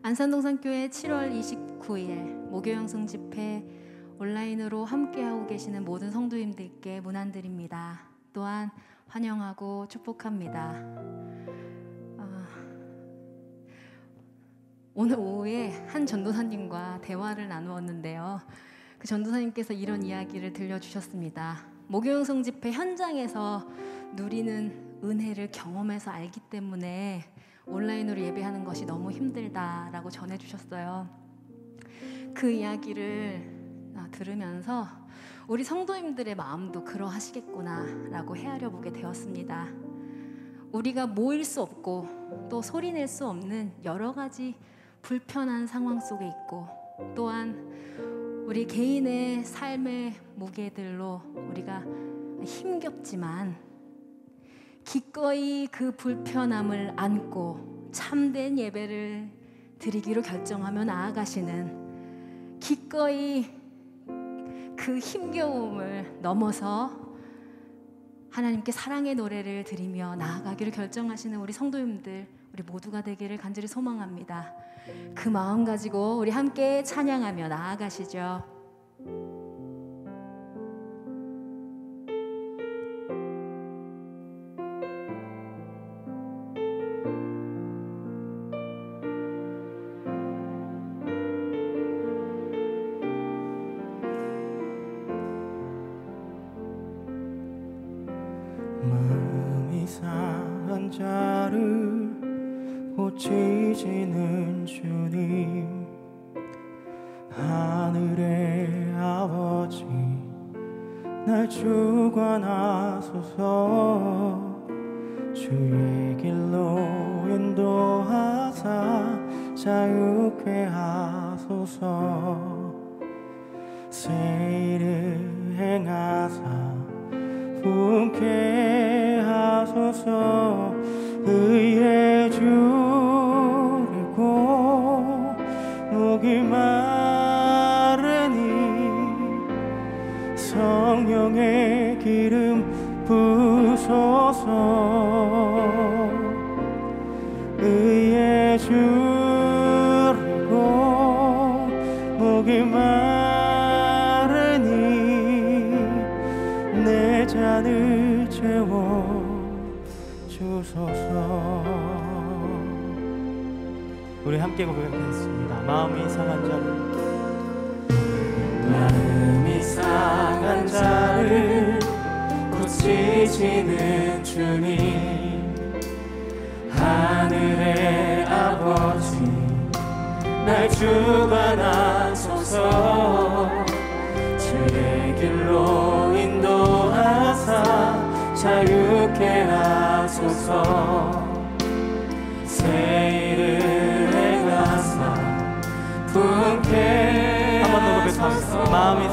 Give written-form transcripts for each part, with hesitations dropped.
안산동산교회 7월 29일 목요영성 집회 온라인으로 함께하고 계시는 모든 성도님들께 문안드립니다. 또한 환영하고 축복합니다. 오늘 오후에 한 전도사님과 대화를 나누었는데요. 그 전도사님께서 이런 이야기를 들려주셨습니다. 목요영성 집회 현장에서 누리는 은혜를 경험해서 알기 때문에 온라인으로 예배하는 것이 너무 힘들다라고 전해주셨어요. 그 이야기를 들으면서 우리 성도님들의 마음도 그러하시겠구나라고 헤아려 보게 되었습니다. 우리가 모일 수 없고 또 소리낼 수 없는 여러 가지 불편한 상황 속에 있고, 또한 우리 개인의 삶의 무게들로 우리가 힘겹지만 기꺼이 그 불편함을 안고 참된 예배를 드리기로 결정하며 나아가시는, 기꺼이 그 힘겨움을 넘어서 하나님께 사랑의 노래를 드리며 나아가기를 결정하시는 우리 성도님들, 우리 모두가 되기를 간절히 소망합니다. 그 마음 가지고 우리 함께 찬양하며 나아가시죠. 마음이 상한 자를 고치시는 주님, 하늘의 아버지 날 주관하소서. 주의 길로 인도하사 자유케 하소서. 새 일을 행하사 분케 하소서. 의의 주리고 목이 마르니 성령의 기름 부소서. 의의 주리고 목이 마르니 내 잔을 채워 주소서. 우리 함께 고백하겠습니다. 마음이 상한 자를 고치시는 주님, 하늘의 아버지 날 주관하소서. 주의 길로 인도하사 자유케 하소서. 새 일을 행하사 분케 하소서. 마음이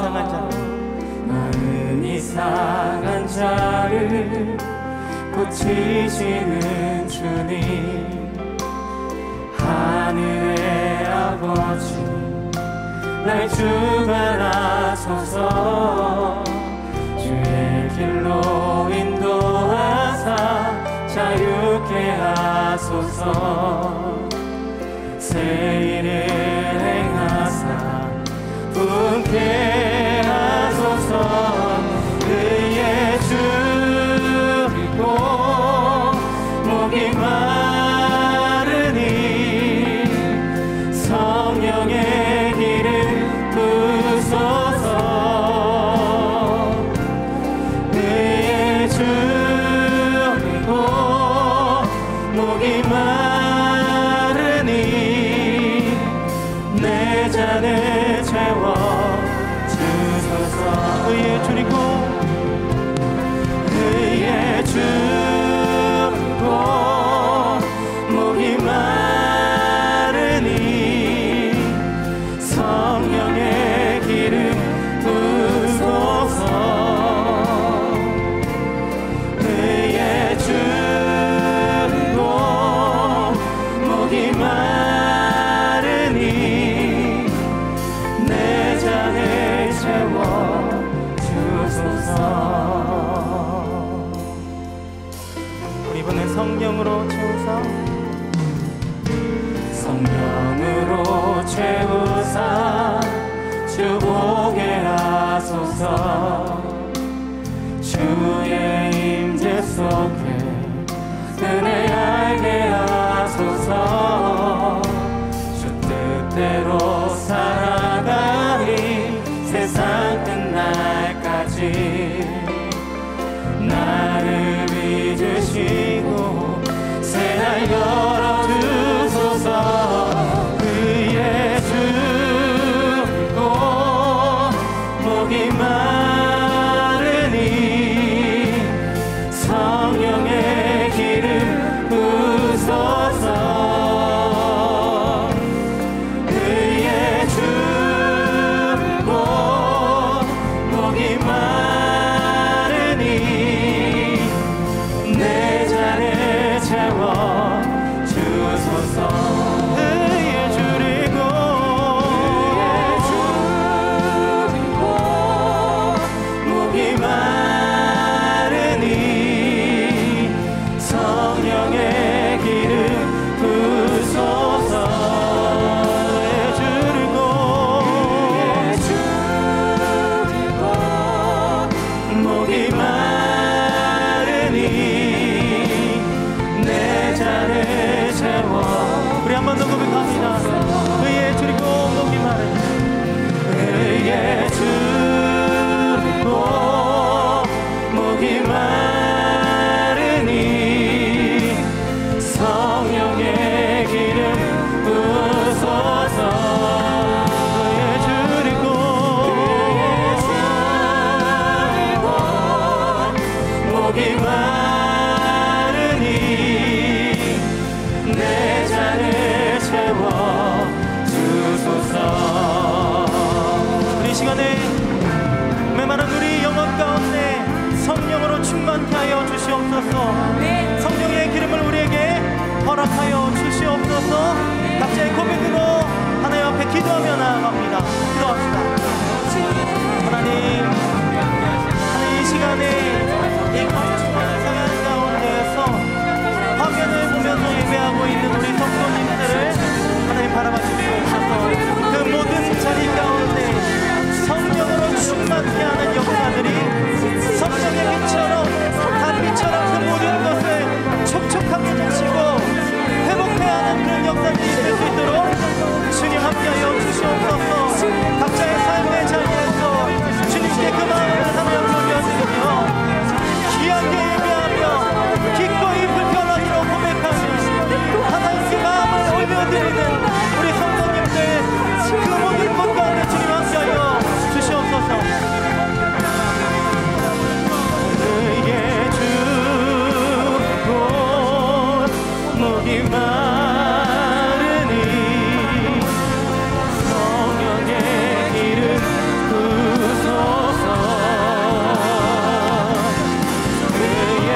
상한 자를 고치시는 주님, 하늘의 아버지 날 주관하소서. 주의 길로 인도하사 자유케 하소서. 새 일을 행하사 분케 하소서. 의의 주리고 목이 마르니 성령의 길을 부소서. 의의 주리고 목이 마르니 내 잔을 채워 주소서. 날까지 나를 믿으시고 새날 열어주소서. 그의 주고 목이 마르니 성령의 기름 부으소서. 성령의 기름을 우리에게 허락하여 주시옵소서. 각자의 고백으로 하나님 앞에 기도하며 나아갑니다. 기도합시다. 하나님 이 시간에 이 거룩한 성향 가운데에서 화면을 보면서 예배하고 있는 우리 성도님들을 하나님 바라봐 주시옵소서. 그 모든 자리 가운데 성령으로 충만케 하는 역사들이 성령의 빛처럼 달빛처럼 그 모든 것을 촉촉하게 적시고 회복해야 하는 그런 역사들이 있을 수 있도록 주님 함께하여 주시옵소서. 각자의 삶의 자리에서 주님께 그 마음을 하나님 돌려드리며 귀하게 예배하며 기꺼이 불편하기로 고백하며 하나님께 마음을 올려드리는 우리 성도님들 그 모든 것 가운데 주님 함께하여 주시옵소서. 목이 마르니 성령의 기름 부으소서. 그의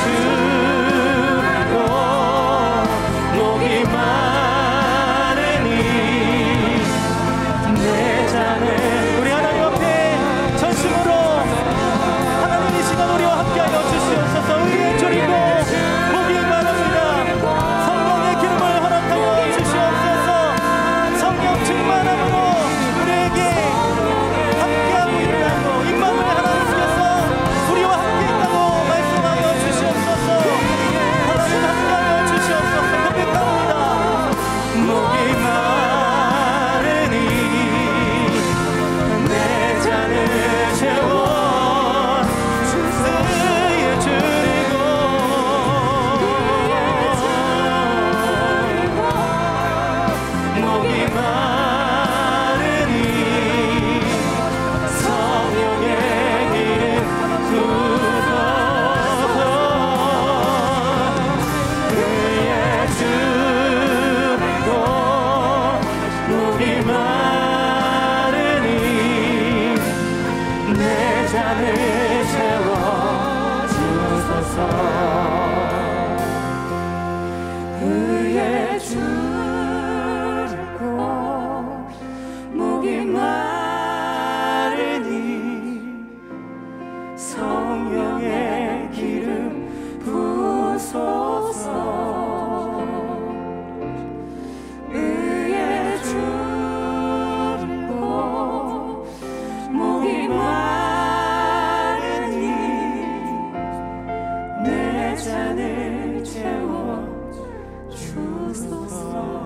주고 목이 마르니 내 잔을 우리 하나님 앞에 전심으로 하나님 이 시간 우리와 함께하여 주시옵소서. 의에 졸이고 목이 마릅니다. 성령 충만함으로 우리에게 함께하고 있다고 임마누엘 하나님께서 우리와 함께 있다고 말씀하여 주시옵소서. 하나님 함께하여 주시옵소서. 고백합니다. 목이 마르니 내 잔을 채워 주세요 주리고 목이 마르니 성령의 기름 부어서 그의 주고 목이 마르니 내 잔을 채워 주소서. 그의 주 목이 마르니 성령의 기름 부으소서. 의에 줄고 목이 마르니 내 잔을 채워 주소서.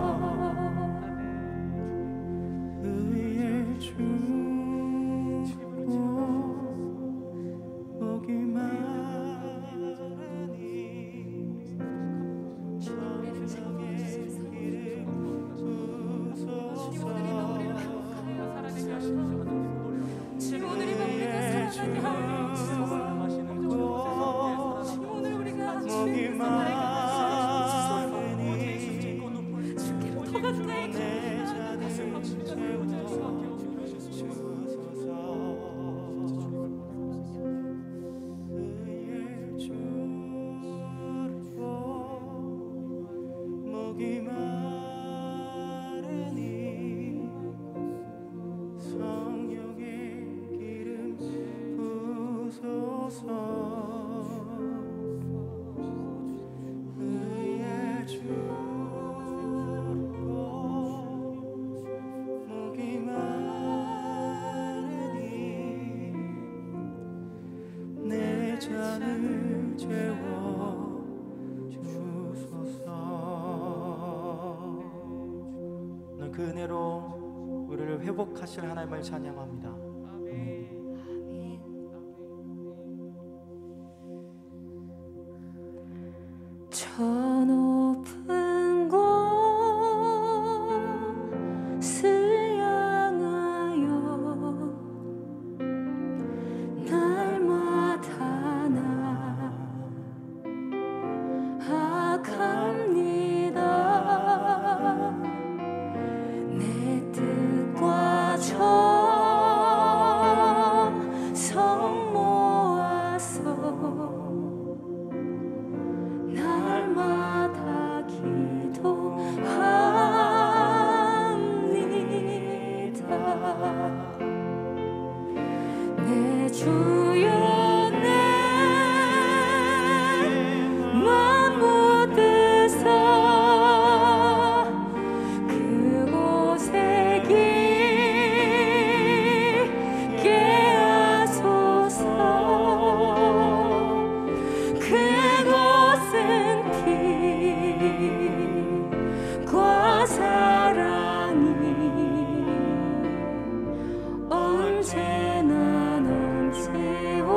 의의 주로 목이 마르니 내 잔을 채워 주소서. 오늘 그 은혜로 우리를 회복하실 하나님을 찬양합니다. 저 높은 곳을 향하여 날마다 나아갑니다. 내 뜻과 정성 모아서 날마다 기도합니다. 내 주여 내 맘 묻으사 그곳에 깊게 하소서. 그곳은 빛과 사랑이 언제나 넘치고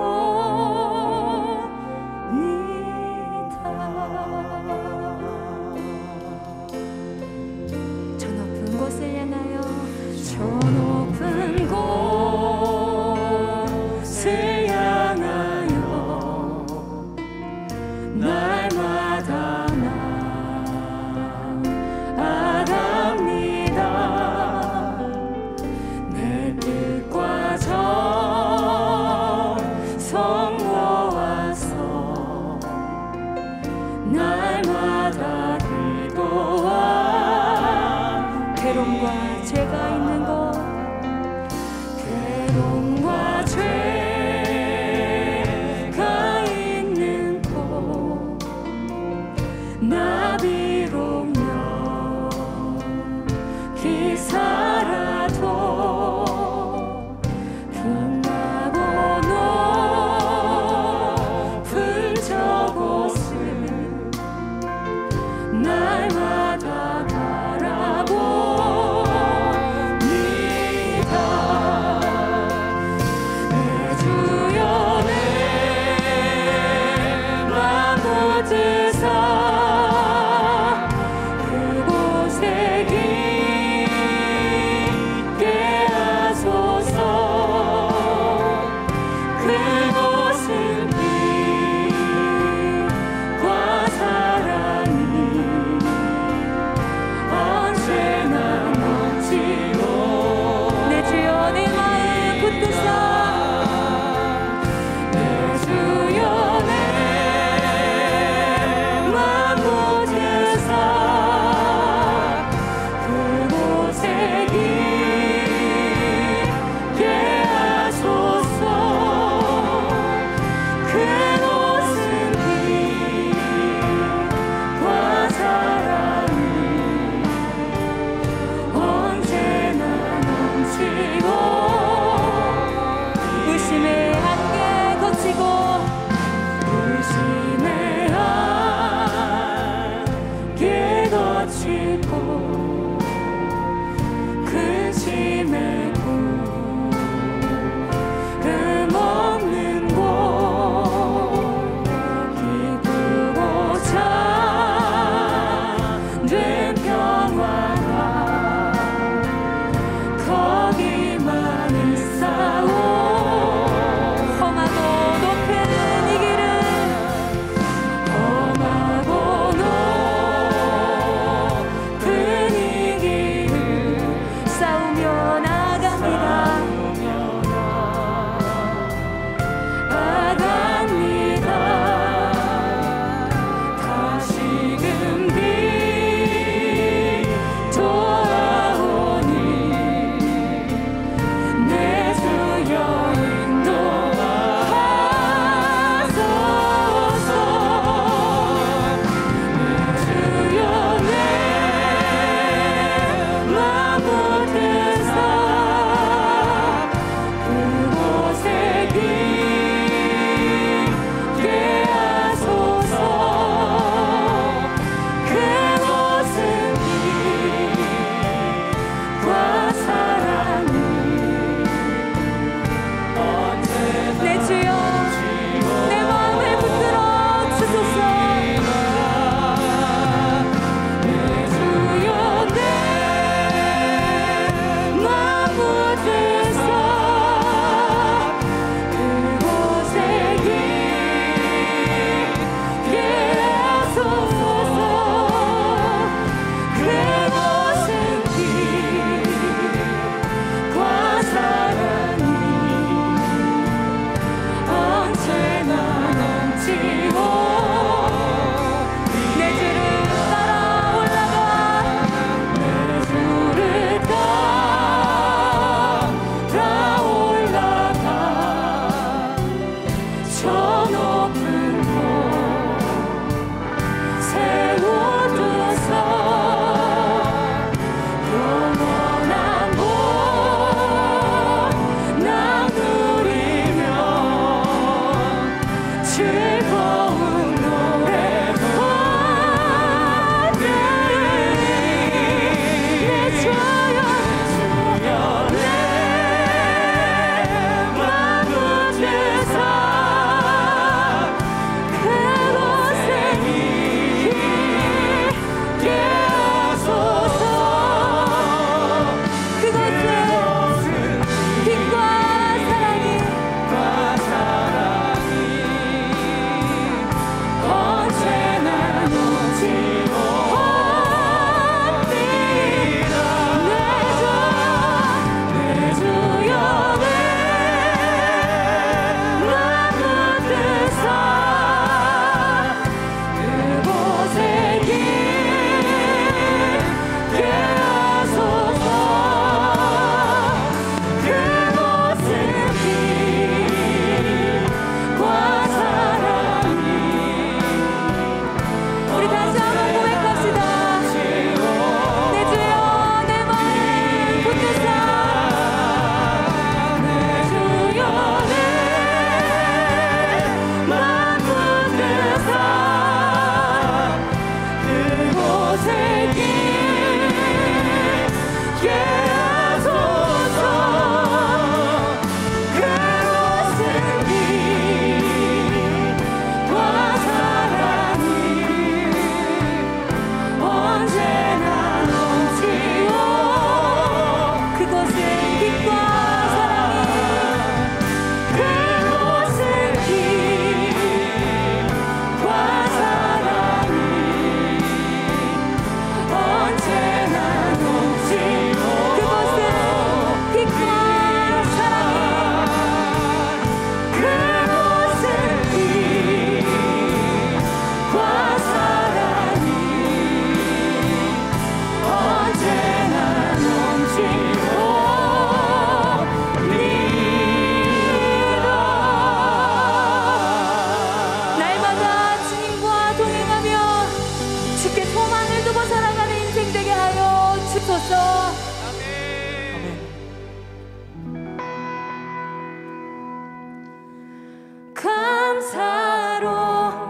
감사로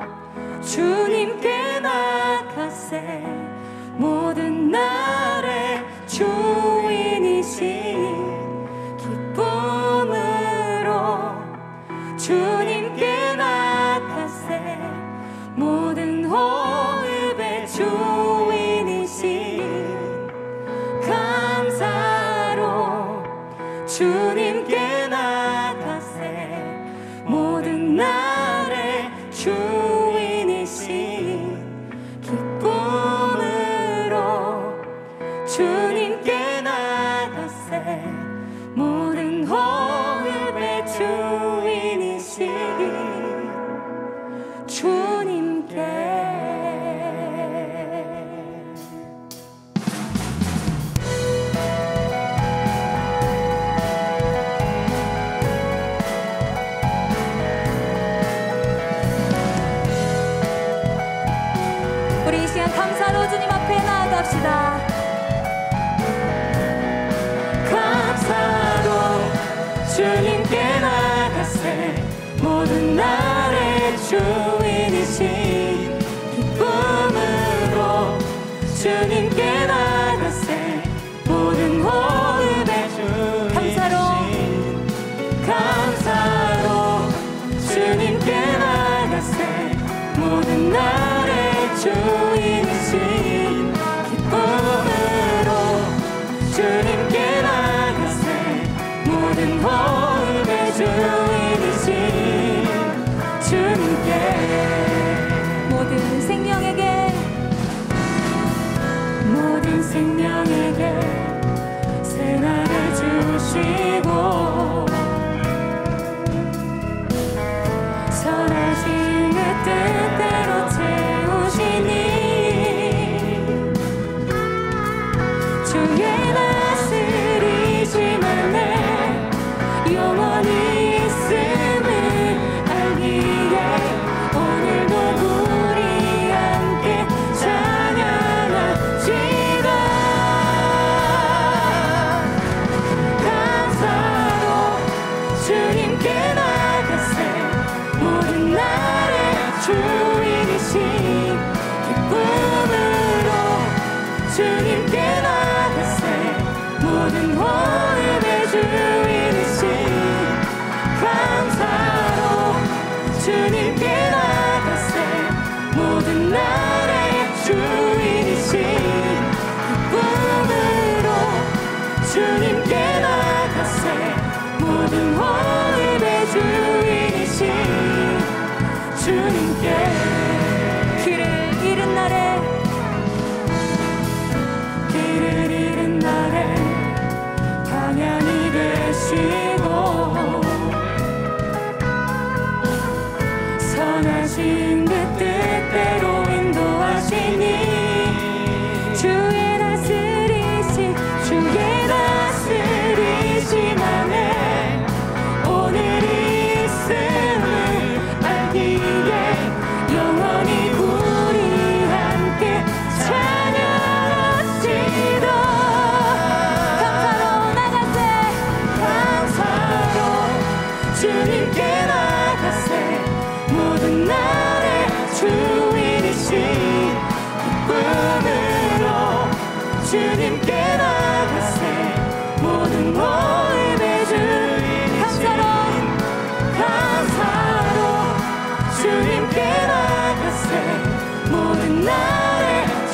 주님께 나가세 모든 날의 주인이신 기쁨으로 주님께 나가세 모든 호흡의 주인이신 감사로 주님께 나가세 모든 날의 주인이신 기쁨으로 주님께 나가세 모든 호흡의 주인이신 주님께. 우리 이 시간 감사로 주님 앞에 나아갑시다. 감사로 주님께 나가세 모든 날의 주인이신 기쁨으로 주님께 나가세 모든 호흡의 주인이신 감사로 주님께 나가세 모든 날의 주인이신 기쁨으로 주님께 나가세 모든 호흡의 주인이신 주님께. 모든 생명에게 모든 생명에게 새 날을 주시고 선하신 그 뜻대로 채우시니 주의 다스리심만에 영원히 있음을 알기에 오늘도 우리 함께 찬양합시다. 감사로 주님께 나가세 모든 날의 주인이신 기쁨으로 주님께 나가세 모든 호흡의 주인이신 감사로 주님께 나가세 모든 날의 주인이신 기쁨으로 주님께 나가세 모든 호흡의 주인이신 주님께. 길을 잃은 날에 길을 잃은 날에 방향이 되시고 선하신 그 뜻대로 인도하시니 주의 다스리심 안에 오늘 있음을 알기에 영원히 우리 함께 찬양합시다. 감사로 나가세 감사로 주님께 나가세 모든 날의 주인이신 기쁨으로 주님께 나가세 모든 호흡의 주인이신 감사로 주님께 나가세 모든 날의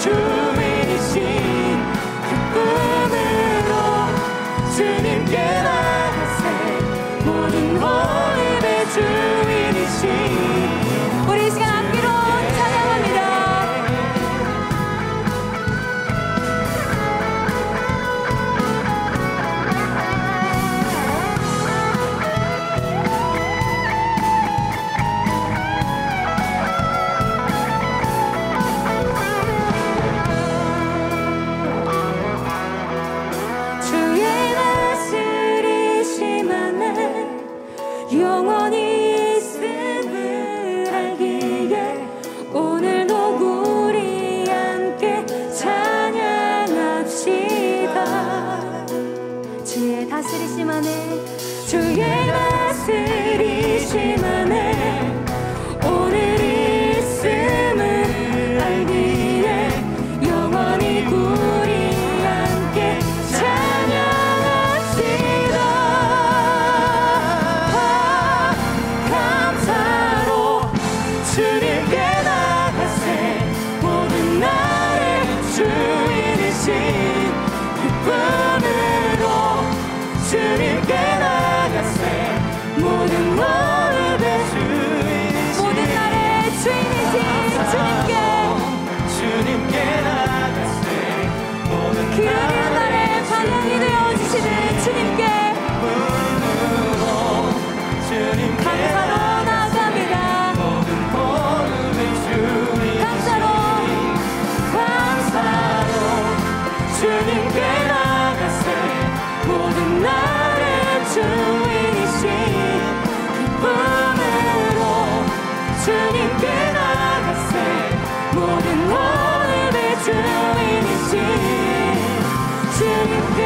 주인이신 기쁨으로 주님께 나가세 모든 호흡의 주인이신. 우리 이 시간 앞뒤로 찬양합니다. 주의 다스리심 안에 영원히 있음을 알기에 오늘도 우리 함께 찬양합시다. 주의 다스리심 안에 주의 다스리심 안에 주님께 나가세 모든 나의 주인이신 기쁨으로 주님께 나가세 모든 월급의 주인이신 모든 날의 주인이신 주님께 주님께 나가세 모든 그 날의 방향이 되어주시는 주님께 감사로 나아갑니다. 감사로 주님께 나가세 모든 나의 주인이신 기쁨으로 주님께 나가세 모든 월급의 주인이신 주님께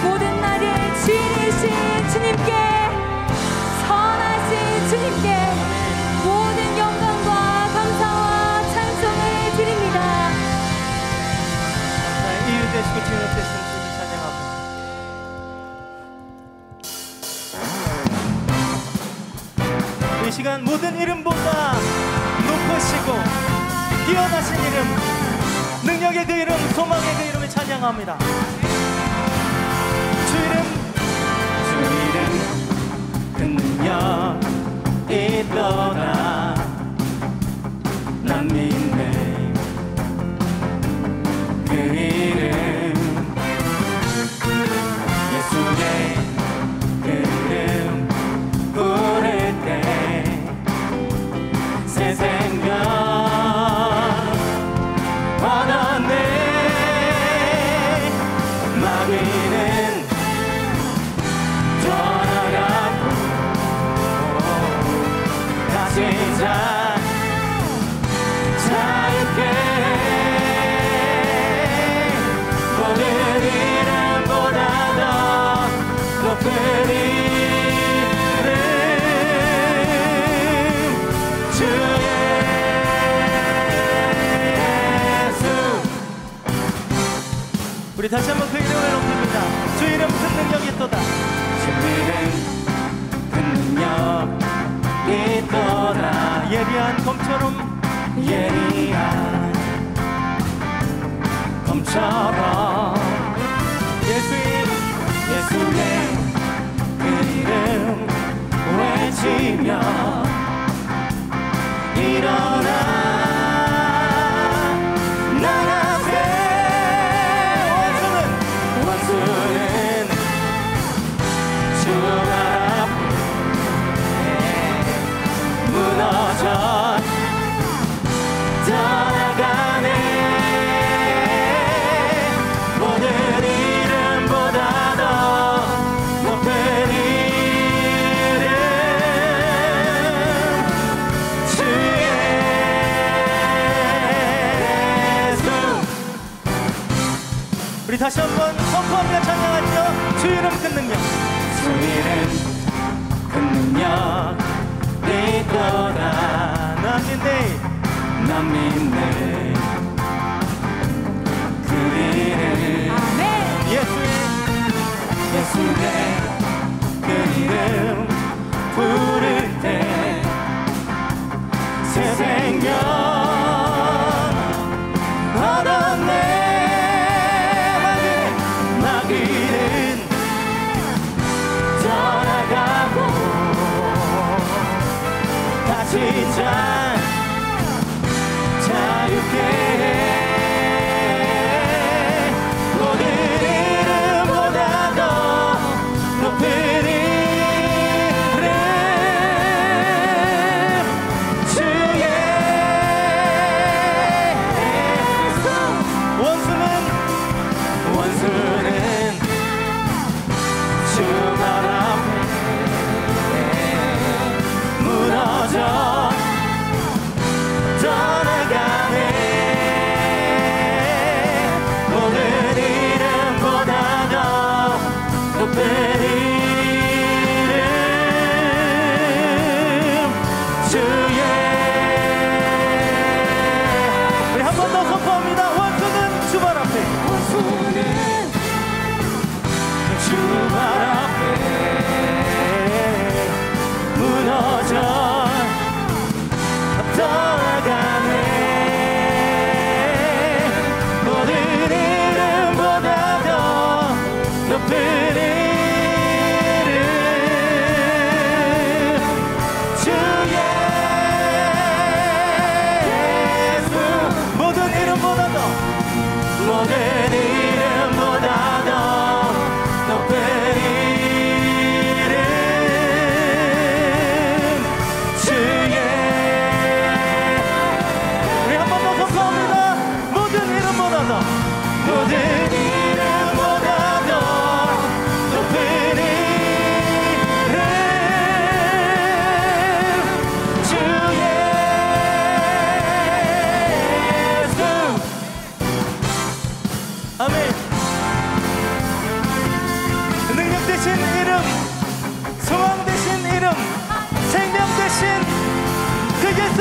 모든 날의 주인이신 주님께 선하신 주님께 모든 영광과 감사와 찬송을 드립니다. 이유 되시고 주님 되시는 주님 찬양합니다. 이 시간 모든 이름보다 높으시고 뛰어나신 이름, 능력의 그 이름, 소망의 그 이름을 찬양합니다. 주 이름 그 능력이 떠나 난 믿네. 그 이름 예수의 그 이름 부를 때 새 생명 받았네. 마귀는 떠나가고 다시 자유케 모든 이름보다 더 높은 이름 주 예수. 우리 다시 한번 그 이름을 높입니다. 주 이름 큰 능력이 있도다. 주 이름 큰 능력이 있도다. 예리한 검처럼 예리한 검처럼 예수의 그 이름 외치며 일어나 나가세. 원수는 주 앞에 무너져 떠나가네. 모든 이름보다 더 높은 이름 주 예수. 우리 다시 한번 선포하며 찬양하죠. 주 이름 큰 능력, 주 이름 큰 능력 있도다. 난 믿네 그 이름. 아멘. 예수의 그 이름 부를 때 새 생명 얻었네. 마귀는 떠나가고 다시 자유케 해. 모든 이름보다 더 높은 이름 주 예수. 원수는 주 발 앞에 무너져 떠나가네. 모든 이름보다 더 높은 이름 주 예수.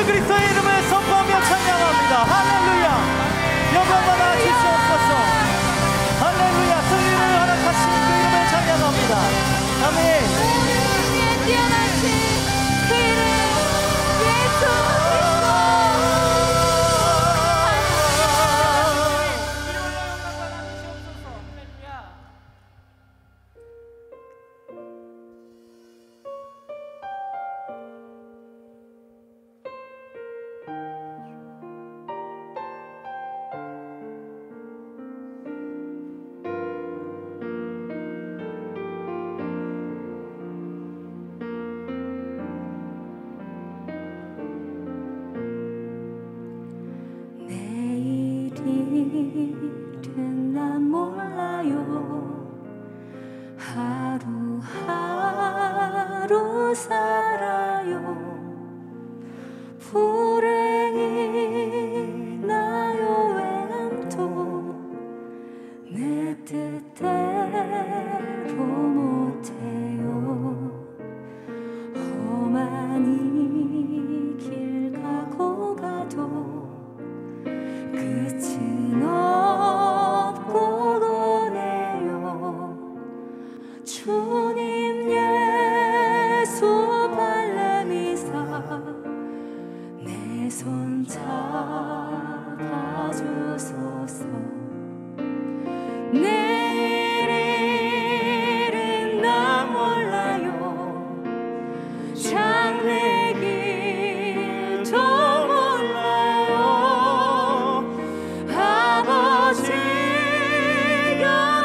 예수 그리스도의 이름을 선포하며 찬양합니다. 할렐루야. 영광받아 주시옵소서. 할렐루야. 승리를 허락하신 그 이름을 찬양합니다. 아멘. 우리의 뛰어나신 그 이름 예수 그리스도. 내일은 난 몰라요. 하루하루 살아요. 불행이 나요 외람도 내 뜻대로 못해요. 험한 이 길 가고 가도 끝은 없고 도네요. 주님 예수 발레미사 내 손 잡아주소서. 내일은 나 몰라요. 장래길도 몰라요. 아버지가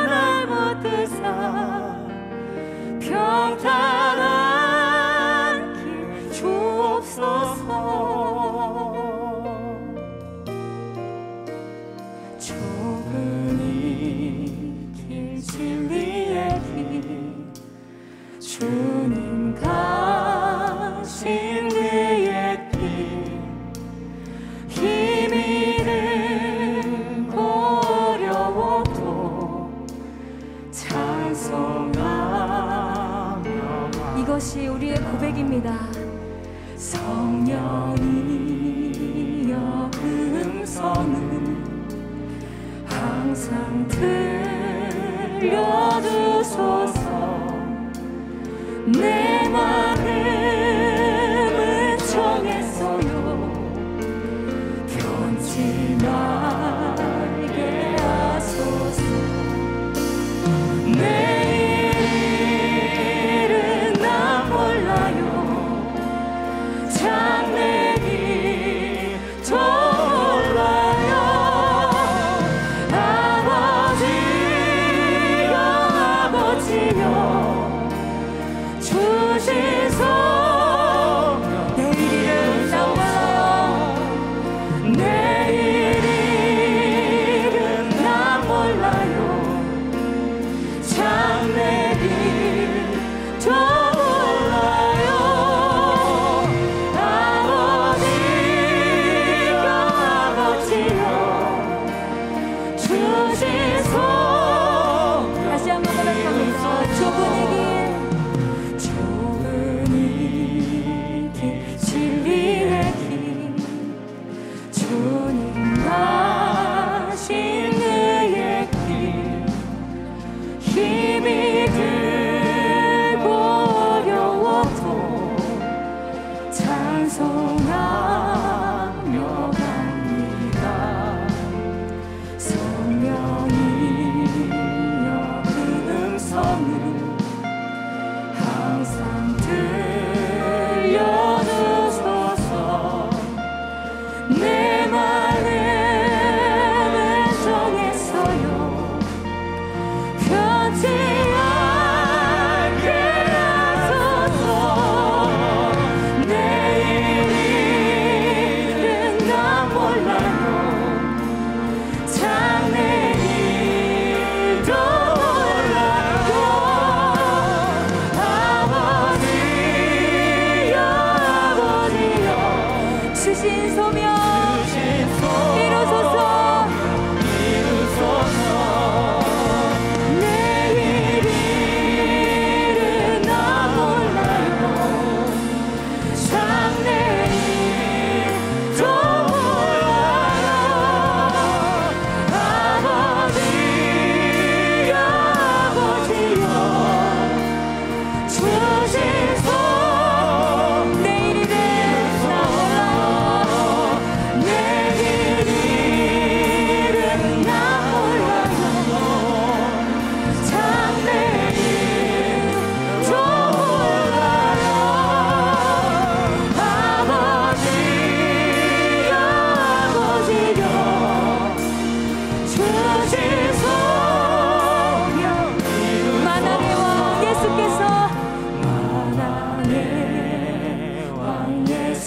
날 붙드사 평탄한 길 주옵소서. 좁은 이 길 진리의 길 주님 가신 그의 길 힘이 들고 어려워도 찬송하며. 이것이 우리의 고백입니다. 성령이여 음성은 항상 들려주소서. 내 마음은 정했어요. 변치 말게 하소서. 내일은 나 몰라요. 장래길도 몰라요. 아버지여 주시소. 내일은 나 몰라요. 내일은 나 몰라요. 장래길도 몰라요. 아버지여 주시소. 다시 한번 고백합니다. 좁은 이 길, 좁은 이 길, 진리의 길, 주님 가신 그의 길, 힘이 들고 어려워도 찬송하며 갑니다. 성령이여 그 음성은 항상 들려주소서. 내 마음은 정했어요. 변치 않게 하소서. 내일은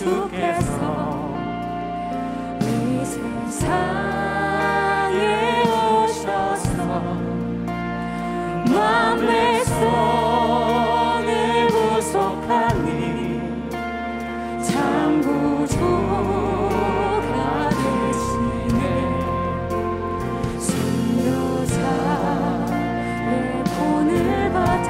주께서 이 세상에 오셔서 마음의 손을 구속하니 창구주가 되시네. 순교자의 본을 받아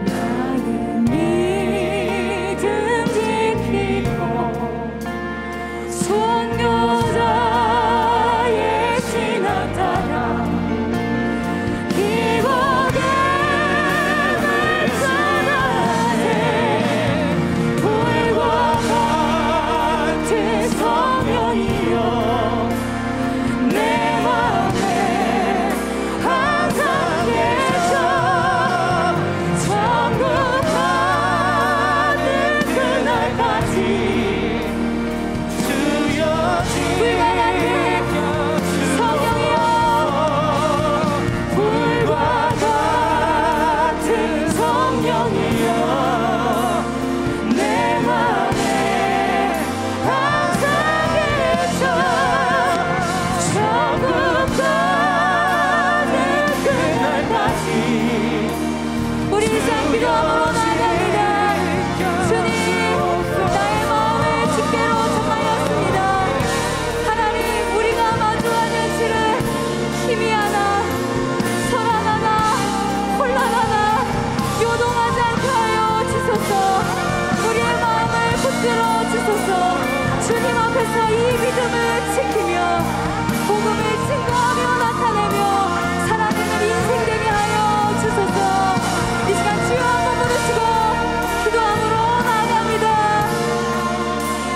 나의 믿음 지키고 순교자의 신앙 따라 기복의 물살아내 불과 같은 성령이여 내 맘에 항상 계셔. 천국 가는 그날까지 주여 불과 같은 성령이여 불과 같은 성령이여 내 맘에 항상 계셔. 천국 가는 그날까지 우리 이상 기도함으로 나아갑니다. 주님, 나의 마음을 주께로 정하였습니다. 하나님, 우리가 마주하는 실은 힘이 하나, 설하나, 혼란하나, 요동하지 않게 하여 주소서. 우리의 마음을 붙들어 주소서. 주님 앞에서 이 믿음을 지키며 복음을 증거하며 나타내며 살아내는 인생 되게 하여 주소서. 이 시간 주여 한번 부르시고 기도함으로 나아갑니다.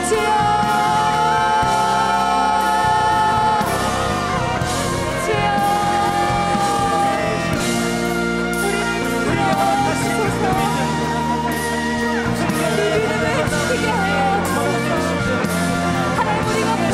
주여, 주여, 우리를 불러주소서. 이 믿음을 지키게 하여 주소서. 하나님, 우리가 보는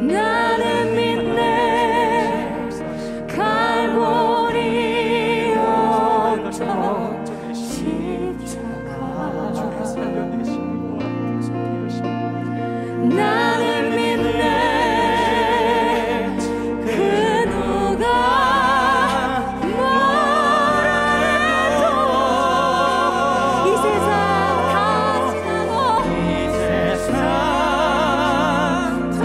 나는 믿네 갈보리 언덕 십자가 나는 믿네 그 누가 뭐라 해도 이 세상 다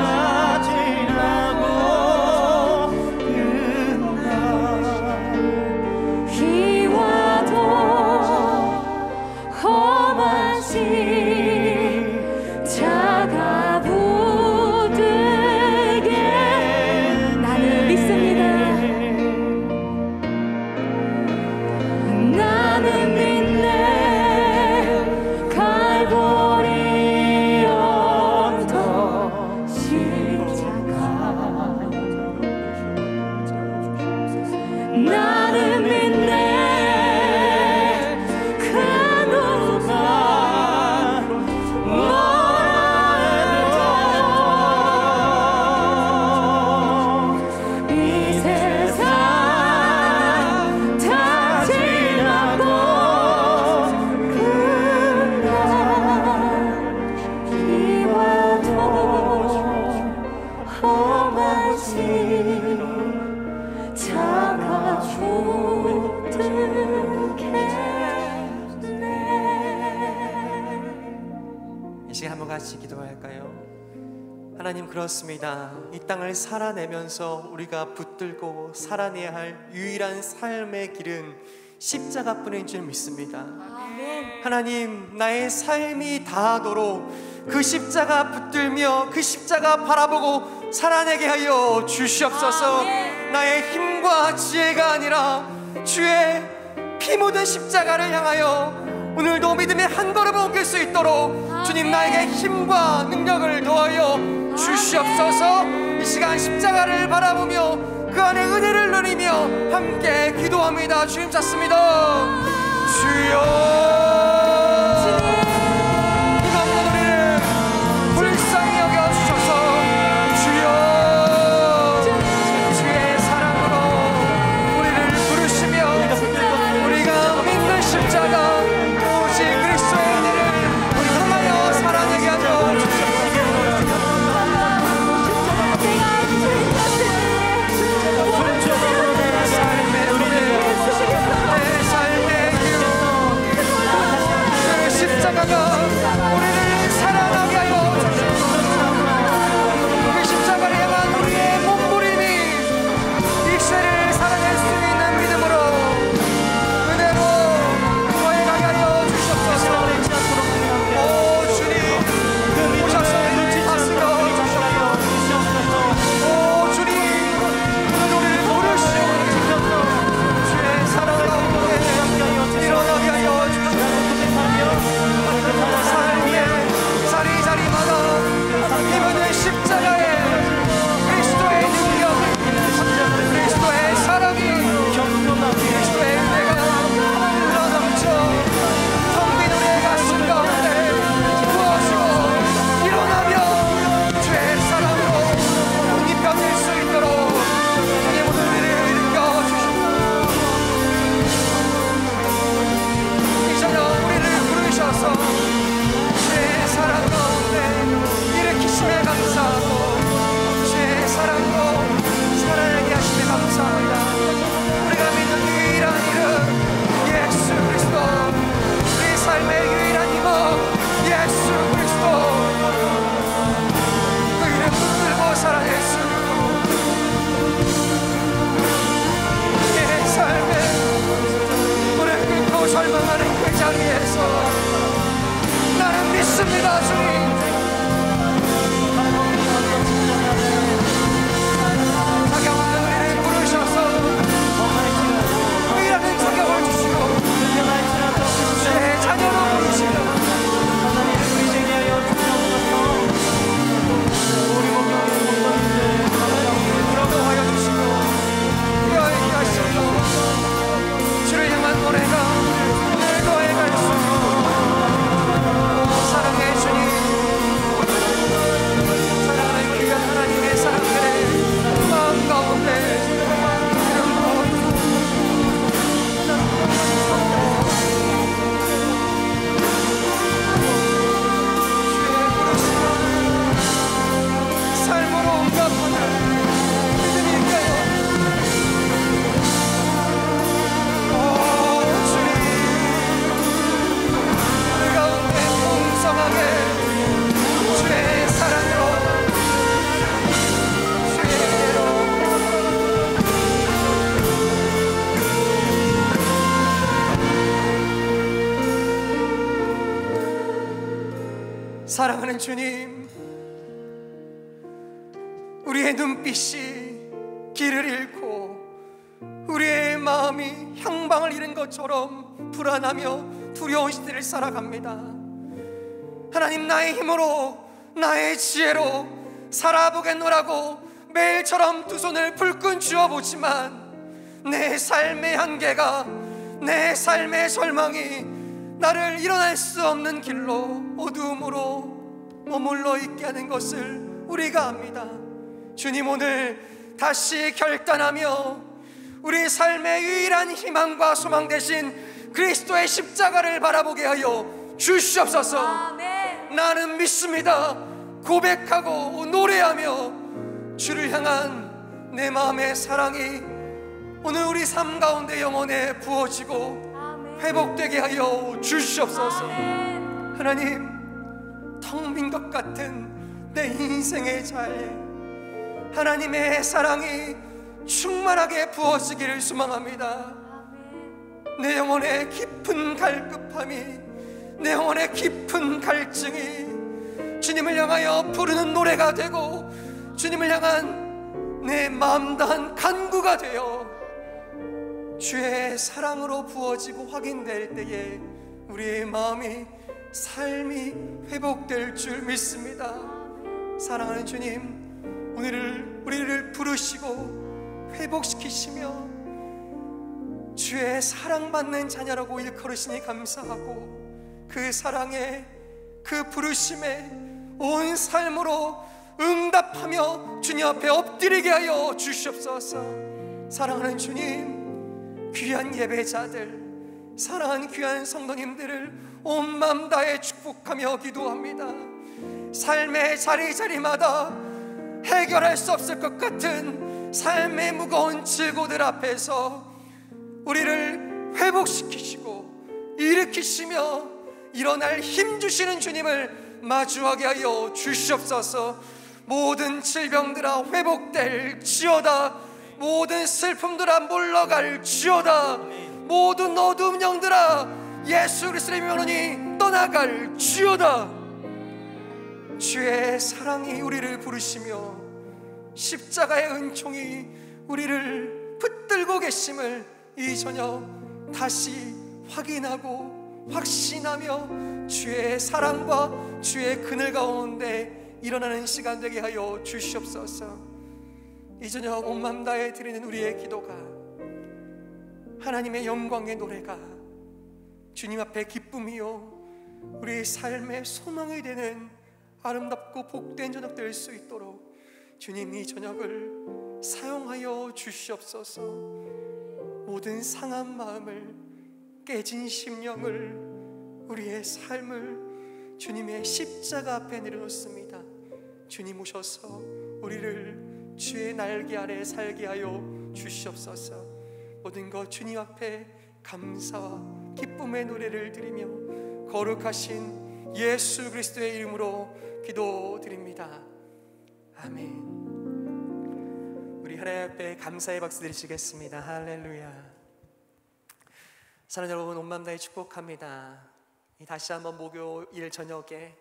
지나고 희와도 험한 십자가 붙들게 나는 믿습니다. 나는 믿네 갈보리 언덕 십자가 나는 믿네 그 누가 뭐라 해도 이 세상 다 지나고 그날 비와도 험한 십자가 이 시간 한번 같이 기도할까요? 하나님, 그렇습니다. 이 땅을 살아내면서 우리가 붙들고 살아내야 할 유일한 삶의 길은 십자가뿐인 줄 믿습니다. 하나님, 나의 삶이 다하도록 그 십자가 붙들며 그 십자가 바라보고 살아내게 하여 주시옵소서. 나의 힘과 지혜가 아니라 주의 피 묻은 십자가를 향하여 오늘도 믿음의 한 걸음을 옮길 수 있도록 주님, 나에게 힘과 능력을 더하여 주시옵소서. 이 시간 십자가를 바라보며 그 안에 은혜를 누리며 함께 기도합니다. 주님 찾습니다. 주여, 이맘도 우리를 불쌍히 여겨주셔서 주여, 주의 사랑으로 우리를 부르시며 우리가 믿는 십자가 오직 그리스도의 은혜를 향하여 살아내게 하죠. 십자가가 우리를 살아나게 하여 그 십자가를 향한 우리의 몸부림이 이 시대를 살아낼 수 있는 믿음으로 은혜로 거행하게 하여 주시옵소서. 오 주님, 오셔서 다스려 주시옵소서. 오 주님, 우리를 부르시오. 주의 사랑 가운데 일어나게 하여 주시옵소서. 삶의 자리자리마다 이번에 십자가에 그리스도의 능력, 그리스도의 사랑이, 그리스도의 은혜가 흘러넘쳐 텅 빈 우리의 가슴 가운데 부어지고 일어나며 주의 사랑으로 독립해질 수 있도록 주님 오늘 우리를 일으켜 주시옵소서. 이 저녁 우리를 부르셔서 주의 사랑 가운데 일으키심에 감사하고 주의 사랑으로 살아내게 하심에 감사합니다. 우리가 믿는 유일한 이름 예수 그리스도, 우리 삶의 유일한 힘은 예수 그리스도, 그 이름 붙들고 살아낼 수 내 삶에 불을 끓고 절망하는 그 자리에서 나는 믿습니다. 주님, 자기 없는 우리를 부르셔서 사랑하는 주님, 우리의 눈빛이 길을 잃고 우리의 마음이 향방을 잃은 것처럼 불안하며 두려운 시대를 살아갑니다. 하나님, 나의 힘으로 나의 지혜로 살아보겠노라고 매일처럼 두 손을 불끈 쥐어보지만 내 삶의 한계가, 내 삶의 절망이 나를 일어날 수 없는 길로 어두움으로 머물러 있게 하는 것을 우리가 압니다. 주님, 오늘 다시 결단하며 우리 삶의 유일한 희망과 소망 되신 그리스도의 십자가를 바라보게 하여 주시옵소서. 아멘. 나는 믿습니다. 고백하고 노래하며 주를 향한 내 마음의 사랑이 오늘 우리 삶 가운데 영혼에 부어지고 아멘. 회복되게 하여 주시옵소서. 아멘. 하나님, 텅 빈 것 같은 내 인생의 자리에 하나님의 사랑이 충만하게 부어지기를 소망합니다. 내 영혼의 깊은 갈급함이, 내 영혼의 깊은 갈증이 주님을 향하여 부르는 노래가 되고 주님을 향한 내 마음 다한 간구가 되어 주의 사랑으로 부어지고 확인될 때에 우리의 마음이, 삶이 회복될 줄 믿습니다. 사랑하는 주님, 우리를 부르시고 회복시키시며 주의 사랑받는 자녀라고 일컬으시니 감사하고 그 사랑에, 그 부르심에 온 삶으로 응답하며 주님 앞에 엎드리게 하여 주시옵소서. 사랑하는 주님, 귀한 예배자들, 사랑하는 귀한 성도님들을 온 마음 다해 축복하며 기도합니다. 삶의 자리자리마다 해결할 수 없을 것 같은 삶의 무거운 질고들 앞에서 우리를 회복시키시고 일으키시며 일어날 힘 주시는 주님을 마주하게 하여 주시옵소서. 모든 질병들아 회복될지어다. 모든 슬픔들아 물러갈지어다. 모든 어두운 영들아 예수 그리스도의 이름으로 떠나갈지어다. 주의 사랑이 우리를 부르시며 십자가의 은총이 우리를 붙들고 계심을 이 저녁 다시 확인하고 확신하며 주의 사랑과 주의 그늘 가운데 일어나는 시간 되게 하여 주시옵소서. 이 저녁 온 마음 다해 드리는 우리의 기도가 하나님의 영광의 노래가 주님 앞에 기쁨이요 우리의 삶의 소망이 되는 아름답고 복된 저녁 될 수 있도록 주님 이 저녁을 사용하여 주시옵소서. 모든 상한 마음을, 깨진 심령을, 우리의 삶을 주님의 십자가 앞에 내려놓습니다. 주님 오셔서 우리를 주의 날개 아래 살게 하여 주시옵소서. 모든 것 주님 앞에 감사와 기쁨의 노래를 드리며 거룩하신 예수 그리스도의 이름으로 기도드립니다. 아멘. 우리 하나님 앞에 감사의 박수 드리시겠습니다. 할렐루야. 사랑하는 여러분, 온 마음 다해 축복합니다. 다시 한번 목요일 저녁에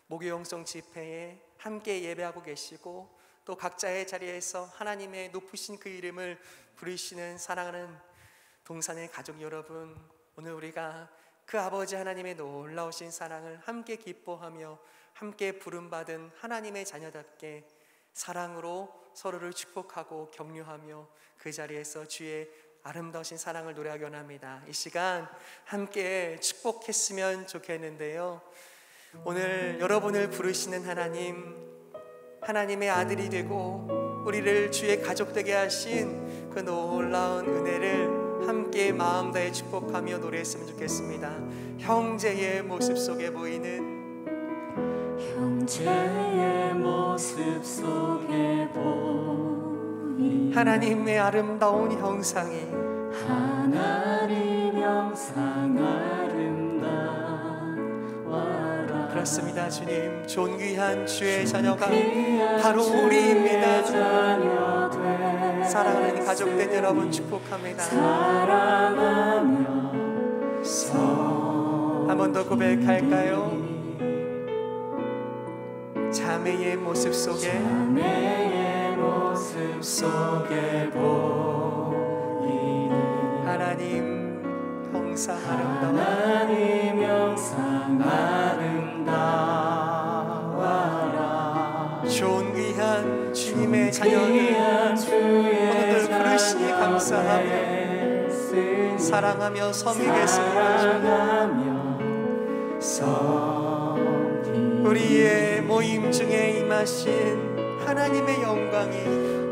목요 영성 집회에 함께 예배하고 계시고 또 각자의 자리에서 하나님의 높으신 그 이름을 부르시는 사랑하는 동산의 가족 여러분, 오늘 우리가 그 아버지 하나님의 놀라우신 사랑을 함께 기뻐하며 함께 부름받은 하나님의 자녀답게 사랑으로 서로를 축복하고 격려하며 그 자리에서 주의 아름다우신 사랑을 노래하기 원합니다. 이 시간 함께 축복했으면 좋겠는데요, 오늘 여러분을 부르시는 하나님, 하나님의 아들이 되고 우리를 주의 가족 되게 하신 그 놀라운 은혜를 함께 마음 다해 축복하며 노래했으면 좋겠습니다. 형제의 모습 속에 보이는, 형제의 모습 속에 보이는 하나님의 아름다운 형상이, 하나님 형상 아름다워라. 그렇습니다. 주님, 존귀한 주의 자녀가 바로 우리입니다. 사랑하는 가족된 여러분 축복합니다. 사랑하며 한 번 더 고백할까요? 자매의 모습 속에 보이니 하나님 형상 아름다워 하나님 형상 아름다워라 존귀한 주님의 자녀들 오늘들 부르시니 감사하며 사랑하며 섬기겠습니다. 우리의 모임 중에 임하신 하나님의 영광이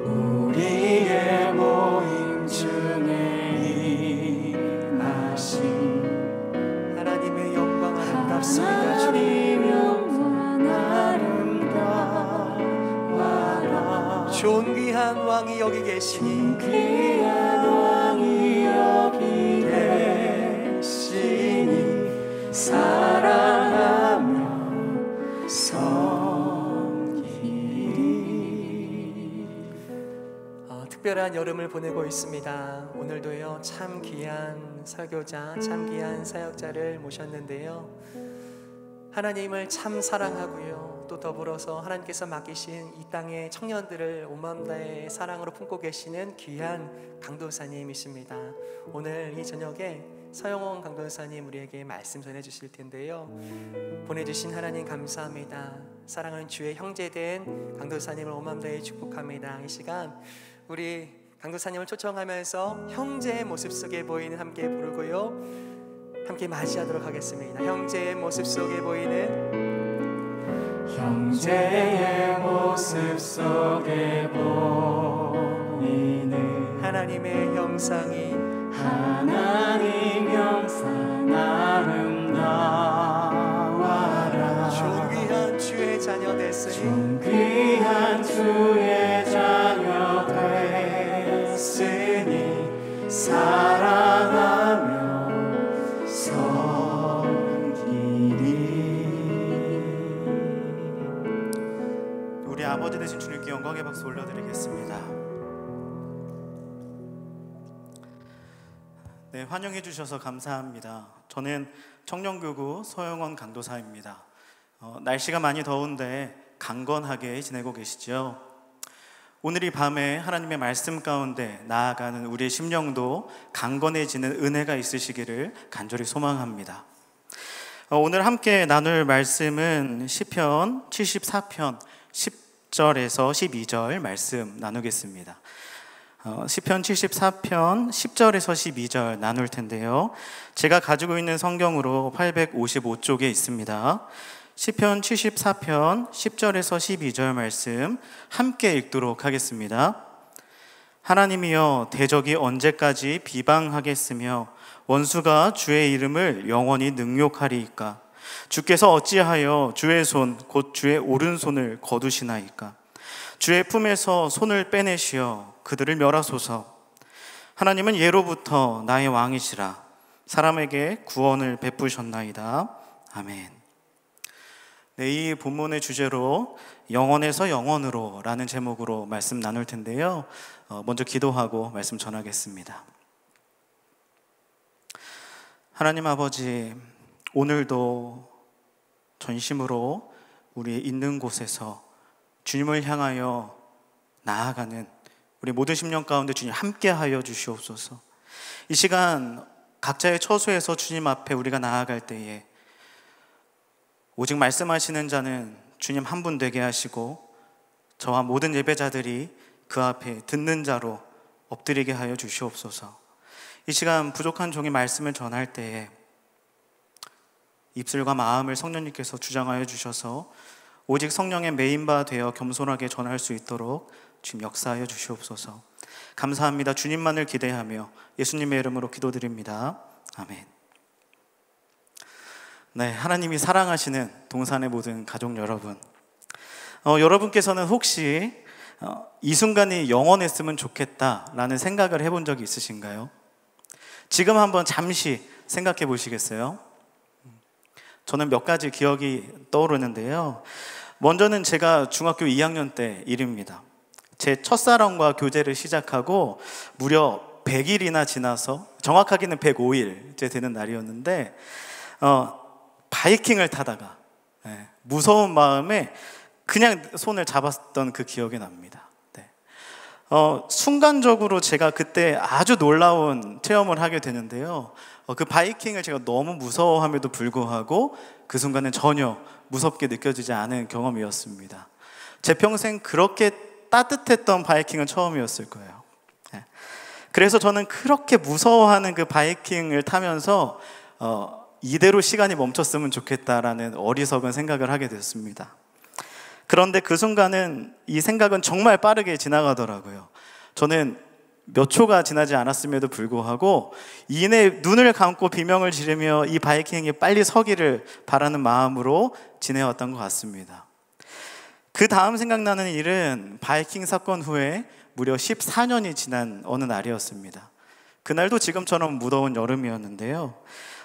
우리의 모임 중에 임하신 하나님의 영광 아름답습니다. 하나님 영광 아름다워라 존귀한 왕이 여기 계시니 귀한 왕이 여기 계시니 사랑하며 섬기리. 특별한 여름을 보내고 있습니다. 오늘도요 참 귀한 설교자, 참 귀한 사역자를 모셨는데요. 하나님을 참 사랑하고요, 또 더불어서 하나님께서 맡기신 이 땅의 청년들을 온마음 다해 사랑으로 품고 계시는 귀한 강도사님이십니다. 오늘 이 저녁에 서영원 강도사님 우리에게 말씀 전해주실 텐데요. 보내주신 하나님 감사합니다. 사랑하는 주의 형제된 강도사님을 온마음 다해 축복합니다. 이 시간 우리 강도사님을 초청하면서 형제의 모습 속에 보이는 함께 부르고요, 함께 맞이하도록 하겠습니다. 형제의 모습 속에 보이는 형제의 모습 속에 보이는 하나님의 형상이 하나님 형상 아름다워라 존귀한 주의 자녀 됐으니 존귀한 주의 자녀 됐으니 사랑하며 우리 아버지 되신 주님께 영광의 박수 올려드리겠습니다. 네, 환영해 주셔서 감사합니다. 저는 청년교구 서영원 강도사입니다. 날씨가 많이 더운데 강건하게 지내고 계시죠? 오늘 이 밤에 하나님의 말씀 가운데 나아가는 우리의 심령도 강건해지는 은혜가 있으시기를 간절히 소망합니다. 오늘 함께 나눌 말씀은 시편 74편 10절에서 12절 말씀 나누겠습니다. 시편 74편 10절에서 12절 나눌 텐데요, 제가 가지고 있는 성경으로 855쪽에 있습니다. 시편 74편 10절에서 12절 말씀 함께 읽도록 하겠습니다. 하나님이여, 대적이 언제까지 비방하겠으며 원수가 주의 이름을 영원히 능욕하리이까? 주께서 어찌하여 주의 손 곧 주의 오른손을 거두시나이까? 주의 품에서 손을 빼내시어 그들을 멸하소서. 하나님은 예로부터 나의 왕이시라. 사람에게 구원을 베푸셨나이다. 아멘. 네, 이 본문의 주제로 영원에서 영원으로 라는 제목으로 말씀 나눌 텐데요, 먼저 기도하고 말씀 전하겠습니다. 하나님 아버지, 오늘도 전심으로 우리 있는 곳에서 주님을 향하여 나아가는 우리 모든 심령 가운데 주님 함께하여 주시옵소서. 이 시간 각자의 처소에서 주님 앞에 우리가 나아갈 때에 오직 말씀하시는 자는 주님 한 분 되게 하시고 저와 모든 예배자들이 그 앞에 듣는 자로 엎드리게 하여 주시옵소서. 이 시간 부족한 종이 말씀을 전할 때에 입술과 마음을 성령님께서 주장하여 주셔서 오직 성령의 메인바 되어 겸손하게 전할 수 있도록 주님 역사하여 주시옵소서. 감사합니다. 주님만을 기대하며 예수님의 이름으로 기도드립니다. 아멘. 네, 하나님이 사랑하시는 동산의 모든 가족 여러분, 여러분께서는 혹시 이 순간이 영원했으면 좋겠다라는 생각을 해본 적이 있으신가요? 지금 한번 잠시 생각해 보시겠어요? 저는 몇 가지 기억이 떠오르는데요, 먼저는 제가 중학교 2학년 때 일입니다. 제 첫사랑과 교제를 시작하고 무려 100일이나 지나서, 정확하게는 105일째 되는 날이었는데 바이킹을 타다가 무서운 마음에 그냥 손을 잡았던 그 기억이 납니다. 네. 순간적으로 제가 그때 아주 놀라운 체험을 하게 되는데요. 그 바이킹을 제가 너무 무서워함에도 불구하고 그 순간은 전혀 무섭게 느껴지지 않은 경험이었습니다. 제 평생 그렇게 따뜻했던 바이킹은 처음이었을 거예요. 네. 그래서 저는 그렇게 무서워하는 그 바이킹을 타면서 이대로 시간이 멈췄으면 좋겠다라는 어리석은 생각을 하게 됐습니다. 그런데 그 순간은 이 생각은 정말 빠르게 지나가더라고요. 저는 몇 초가 지나지 않았음에도 불구하고 이내 눈을 감고 비명을 지르며 이 바이킹이 빨리 서기를 바라는 마음으로 지내왔던 것 같습니다. 그 다음 생각나는 일은 바이킹 사건 후에 무려 14년이 지난 어느 날이었습니다. 그날도 지금처럼 무더운 여름이었는데요.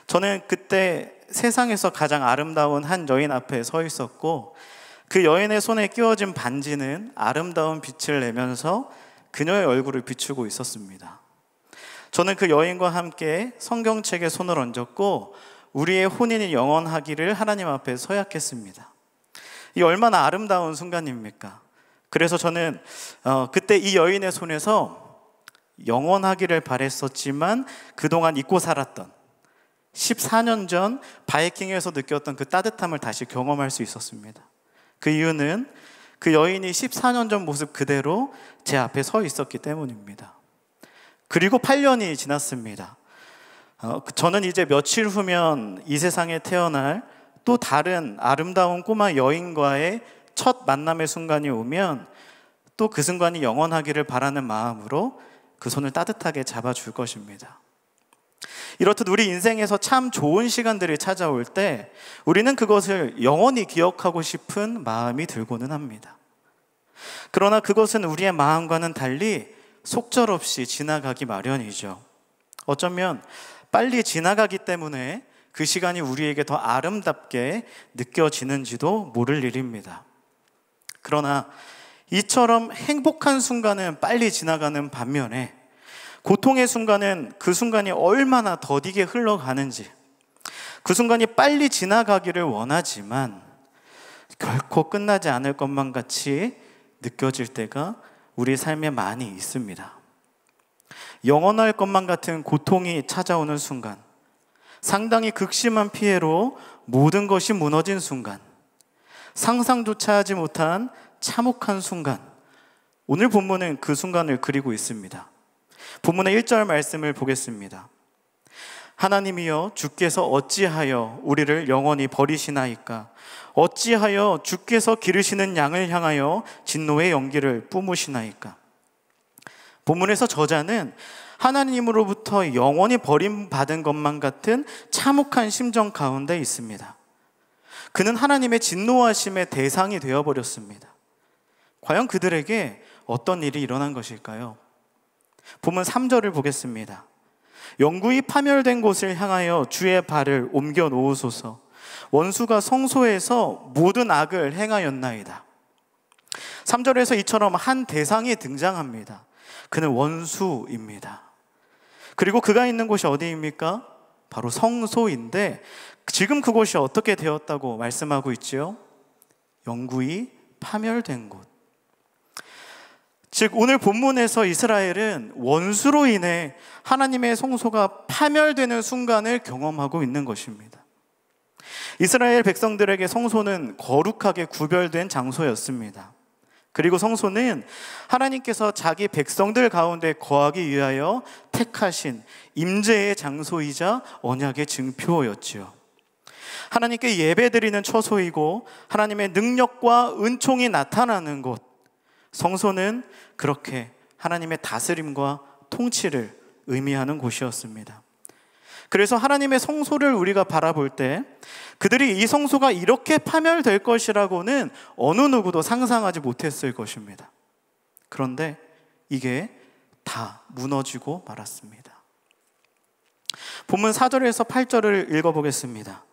저는 그때 세상에서 가장 아름다운 한 여인 앞에 서 있었고 그 여인의 손에 끼워진 반지는 아름다운 빛을 내면서 그녀의 얼굴을 비추고 있었습니다. 저는 그 여인과 함께 성경책에 손을 얹었고 우리의 혼인이 영원하기를 하나님 앞에 서약했습니다. 이 얼마나 아름다운 순간입니까? 그래서 저는 그때 이 여인의 손에서 영원하기를 바랬었지만 그동안 잊고 살았던 14년 전 바이킹에서 느꼈던 그 따뜻함을 다시 경험할 수 있었습니다. 그 이유는 그 여인이 14년 전 모습 그대로 제 앞에 서 있었기 때문입니다. 그리고 8년이 지났습니다. 저는 이제 며칠 후면 이 세상에 태어날 또 다른 아름다운 꼬마 여인과의 첫 만남의 순간이 오면 또 그 순간이 영원하기를 바라는 마음으로 그 손을 따뜻하게 잡아줄 것입니다. 이렇듯 우리 인생에서 참 좋은 시간들이 찾아올 때 우리는 그것을 영원히 기억하고 싶은 마음이 들고는 합니다. 그러나 그것은 우리의 마음과는 달리 속절없이 지나가기 마련이죠. 어쩌면 빨리 지나가기 때문에 그 시간이 우리에게 더 아름답게 느껴지는지도 모를 일입니다. 그러나 이처럼 행복한 순간은 빨리 지나가는 반면에 고통의 순간은 그 순간이 얼마나 더디게 흘러가는지, 그 순간이 빨리 지나가기를 원하지만 결코 끝나지 않을 것만 같이 느껴질 때가 우리 삶에 많이 있습니다. 영원할 것만 같은 고통이 찾아오는 순간, 상당히 극심한 피해로 모든 것이 무너진 순간, 상상조차 하지 못한 참혹한 순간, 오늘 본문은 그 순간을 그리고 있습니다. 본문의 1절 말씀을 보겠습니다. 하나님이여 주께서 어찌하여 우리를 영원히 버리시나이까? 어찌하여 주께서 기르시는 양을 향하여 진노의 연기를 뿜으시나이까? 본문에서 저자는 하나님으로부터 영원히 버림받은 것만 같은 참혹한 심정 가운데 있습니다. 그는 하나님의 진노하심의 대상이 되어버렸습니다. 과연 그들에게 어떤 일이 일어난 것일까요? 본문 3절을 보겠습니다. 영구히 파멸된 곳을 향하여 주의 발을 옮겨 놓으소서. 원수가 성소에서 모든 악을 행하였나이다. 3절에서 이처럼 한 대상이 등장합니다. 그는 원수입니다. 그리고 그가 있는 곳이 어디입니까? 바로 성소인데 지금 그곳이 어떻게 되었다고 말씀하고 있지요? 영구히 파멸된 곳. 즉 오늘 본문에서 이스라엘은 원수로 인해 하나님의 성소가 파멸되는 순간을 경험하고 있는 것입니다. 이스라엘 백성들에게 성소는 거룩하게 구별된 장소였습니다. 그리고 성소는 하나님께서 자기 백성들 가운데 거하기 위하여 택하신 임재의 장소이자 언약의 증표였지요. 하나님께 예배드리는 처소이고 하나님의 능력과 은총이 나타나는 곳, 성소는 그렇게 하나님의 다스림과 통치를 의미하는 곳이었습니다. 그래서 하나님의 성소를 우리가 바라볼 때 그들이 이 성소가 이렇게 파멸될 것이라고는 어느 누구도 상상하지 못했을 것입니다. 그런데 이게 다 무너지고 말았습니다. 본문 4절에서 8절을 읽어보겠습니다.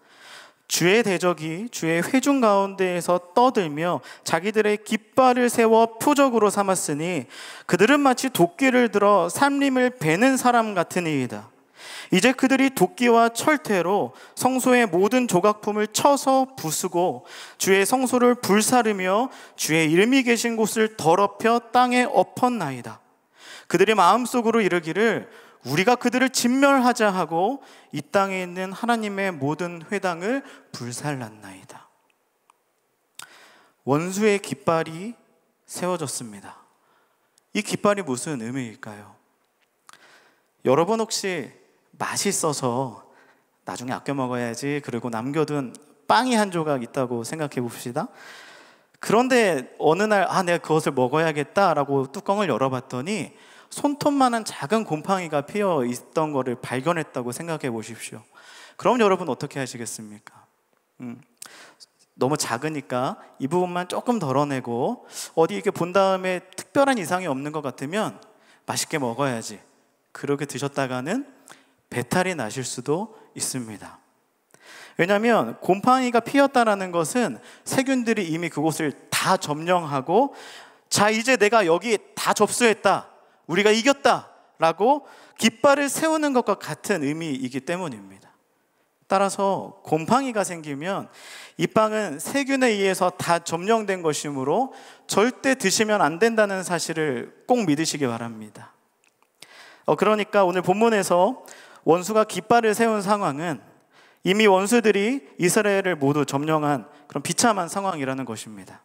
주의 대적이 주의 회중 가운데에서 떠들며 자기들의 깃발을 세워 표적으로 삼았으니 그들은 마치 도끼를 들어 삼림을 베는 사람 같으니이다. 이제 그들이 도끼와 철퇴로 성소의 모든 조각품을 쳐서 부수고 주의 성소를 불사르며 주의 이름이 계신 곳을 더럽혀 땅에 엎었나이다. 그들이 마음속으로 이르기를 우리가 그들을 진멸하자 하고 이 땅에 있는 하나님의 모든 회당을 불살랐나이다. 원수의 깃발이 세워졌습니다. 이 깃발이 무슨 의미일까요? 여러분 혹시 맛있어서 나중에 아껴 먹어야지 그리고 남겨둔 빵이 한 조각 있다고 생각해 봅시다. 그런데 어느 날 내가 그것을 먹어야겠다라고 뚜껑을 열어봤더니 손톱만한 작은 곰팡이가 피어 있던 것을 발견했다고 생각해 보십시오. 그럼 여러분 어떻게 하시겠습니까? 너무 작으니까 이 부분만 조금 덜어내고 어디 이렇게 본 다음에 특별한 이상이 없는 것 같으면 맛있게 먹어야지. 그렇게 드셨다가는 배탈이 나실 수도 있습니다. 왜냐하면 곰팡이가 피었다는 것은 세균들이 이미 그곳을 다 점령하고 자 이제 내가 여기 다 접수했다, 우리가 이겼다 라고 깃발을 세우는 것과 같은 의미이기 때문입니다. 따라서 곰팡이가 생기면 이 빵은 세균에 의해서 다 점령된 것이므로 절대 드시면 안 된다는 사실을 꼭 믿으시기 바랍니다. 그러니까 오늘 본문에서 원수가 깃발을 세운 상황은 이미 원수들이 이스라엘을 모두 점령한 그런 비참한 상황이라는 것입니다.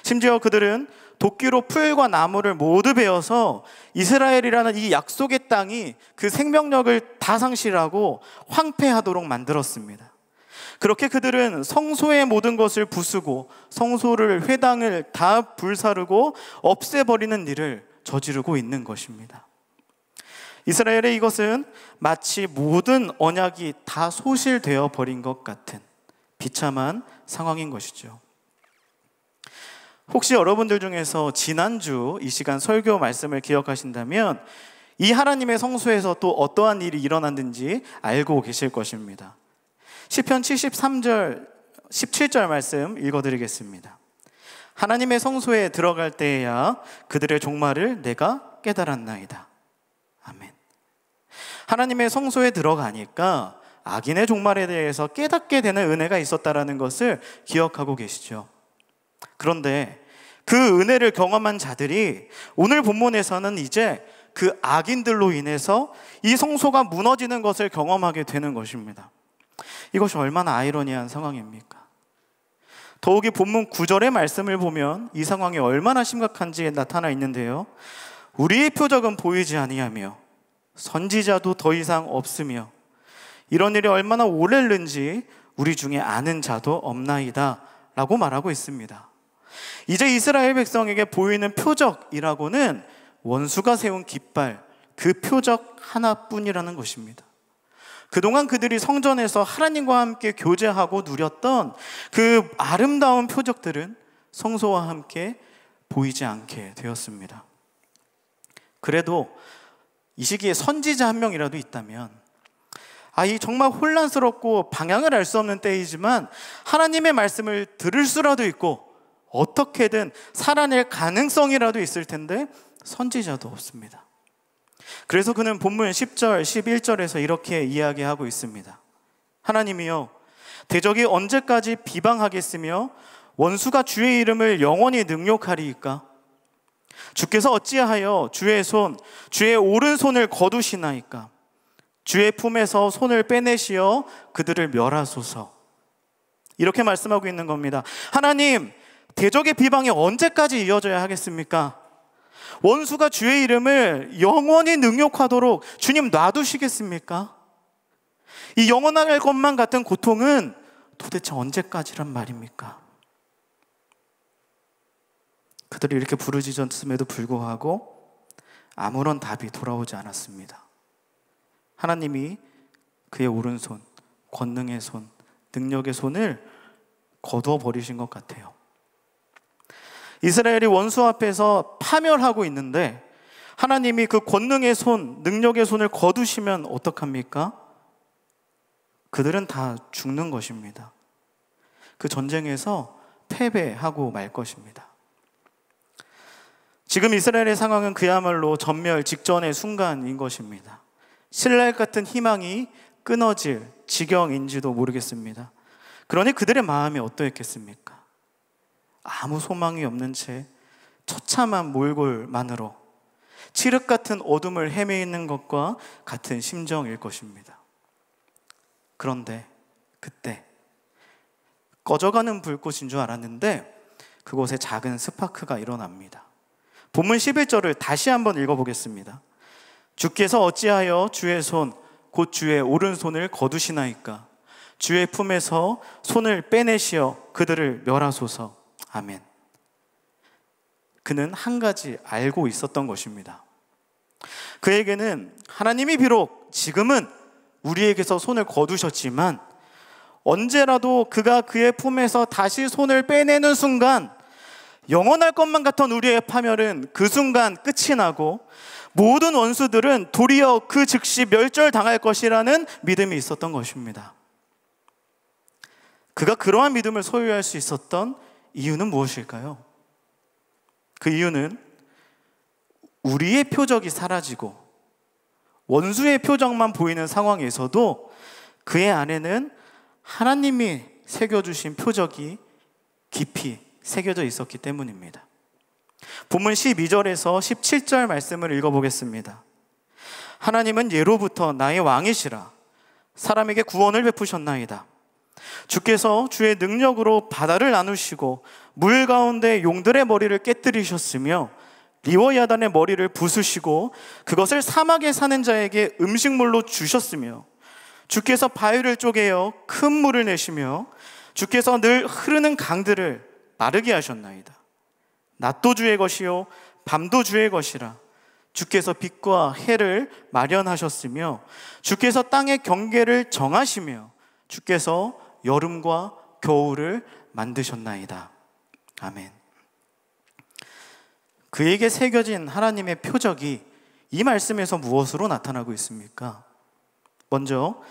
심지어 그들은 도끼로 풀과 나무를 모두 베어서 이스라엘이라는 이 약속의 땅이 그 생명력을 다 상실하고 황폐하도록 만들었습니다. 그렇게 그들은 성소의 모든 것을 부수고 성소를, 회당을 다 불사르고 없애버리는 일을 저지르고 있는 것입니다. 이스라엘의 이것은 마치 모든 언약이 다 소실되어 버린 것 같은 비참한 상황인 것이죠. 혹시 여러분들 중에서 지난주 이 시간 설교 말씀을 기억하신다면 이 하나님의 성소에서 또 어떠한 일이 일어났는지 알고 계실 것입니다. 시편 73절 17절 말씀 읽어드리겠습니다. 하나님의 성소에 들어갈 때에야 그들의 종말을 내가 깨달았나이다. 아멘. 하나님의 성소에 들어가니까 악인의 종말에 대해서 깨닫게 되는 은혜가 있었다는 것을 기억하고 계시죠. 그런데 그 은혜를 경험한 자들이 오늘 본문에서는 이제 그 악인들로 인해서 이 성소가 무너지는 것을 경험하게 되는 것입니다. 이것이 얼마나 아이러니한 상황입니까? 더욱이 본문 9절의 말씀을 보면 이 상황이 얼마나 심각한지 나타나 있는데요. 우리의 표적은 보이지 아니하며 선지자도 더 이상 없으며 이런 일이 얼마나 오래는지 우리 중에 아는 자도 없나이다 라고 말하고 있습니다. 이제 이스라엘 백성에게 보이는 표적이라고는 원수가 세운 깃발, 그 표적 하나뿐이라는 것입니다. 그동안 그들이 성전에서 하나님과 함께 교제하고 누렸던 그 아름다운 표적들은 성소와 함께 보이지 않게 되었습니다. 그래도 이 시기에 선지자 한 명이라도 있다면 이 정말 혼란스럽고 방향을 알 수 없는 때이지만 하나님의 말씀을 들을 수라도 있고 어떻게든 살아낼 가능성이라도 있을 텐데 선지자도 없습니다. 그래서 그는 본문 10절, 11절에서 이렇게 이야기하고 있습니다. 하나님이여, 대적이 언제까지 비방하겠으며 원수가 주의 이름을 영원히 능욕하리이까? 주께서 어찌하여 주의 손, 주의 오른손을 거두시나이까? 주의 품에서 손을 빼내시어 그들을 멸하소서. 이렇게 말씀하고 있는 겁니다. 하나님, 대적의 비방이 언제까지 이어져야 하겠습니까? 원수가 주의 이름을 영원히 능욕하도록 주님 놔두시겠습니까? 이 영원할 것만 같은 고통은 도대체 언제까지란 말입니까? 그들이 이렇게 부르짖었음에도 불구하고 아무런 답이 돌아오지 않았습니다. 하나님이 그의 오른손, 권능의 손, 능력의 손을 거두어 버리신 것 같아요. 이스라엘이 원수 앞에서 파멸하고 있는데 하나님이 그 권능의 손, 능력의 손을 거두시면 어떡합니까? 그들은 다 죽는 것입니다. 그 전쟁에서 패배하고 말 것입니다. 지금 이스라엘의 상황은 그야말로 전멸 직전의 순간인 것입니다. 신랄 같은 희망이 끊어질 지경인지도 모르겠습니다. 그러니 그들의 마음이 어떠했겠습니까? 아무 소망이 없는 채 처참한 몰골만으로 칠흑 같은 어둠을 헤매이는 것과 같은 심정일 것입니다. 그런데 그때 꺼져가는 불꽃인 줄 알았는데 그곳에 작은 스파크가 일어납니다. 본문 11절을 다시 한번 읽어보겠습니다. 주께서 어찌하여 주의 손 곧 주의 오른손을 거두시나이까? 주의 품에서 손을 빼내시어 그들을 멸하소서. 아멘. 그는 한 가지 알고 있었던 것입니다. 그에게는 하나님이 비록 지금은 우리에게서 손을 거두셨지만 언제라도 그가 그의 품에서 다시 손을 빼내는 순간 영원할 것만 같던 우리의 파멸은 그 순간 끝이 나고 모든 원수들은 도리어 그 즉시 멸절당할 것이라는 믿음이 있었던 것입니다. 그가 그러한 믿음을 소유할 수 있었던 이유는 무엇일까요? 그 이유는 우리의 표적이 사라지고 원수의 표적만 보이는 상황에서도 그의 안에는 하나님이 새겨주신 표적이 깊이 새겨져 있었기 때문입니다. 본문 12절에서 17절 말씀을 읽어보겠습니다. 하나님은 예로부터 나의 왕이시라. 사람에게 구원을 베푸셨나이다. 주께서 주의 능력으로 바다를 나누시고 물 가운데 용들의 머리를 깨뜨리셨으며 리워야단의 머리를 부수시고 그것을 사막에 사는 자에게 음식물로 주셨으며 주께서 바위를 쪼개어 큰 물을 내시며 주께서 늘 흐르는 강들을 마르게 하셨나이다. 낮도 주의 것이요 밤도 주의 것이라. 주께서 빛과 해를 마련하셨으며 주께서 땅의 경계를 정하시며 주께서 여름과 겨울을 만드셨나이다. 아멘. 그에게 새겨진 하나님의 표적이 이 말씀에서 무엇으로 나타나고 있습니까? 먼저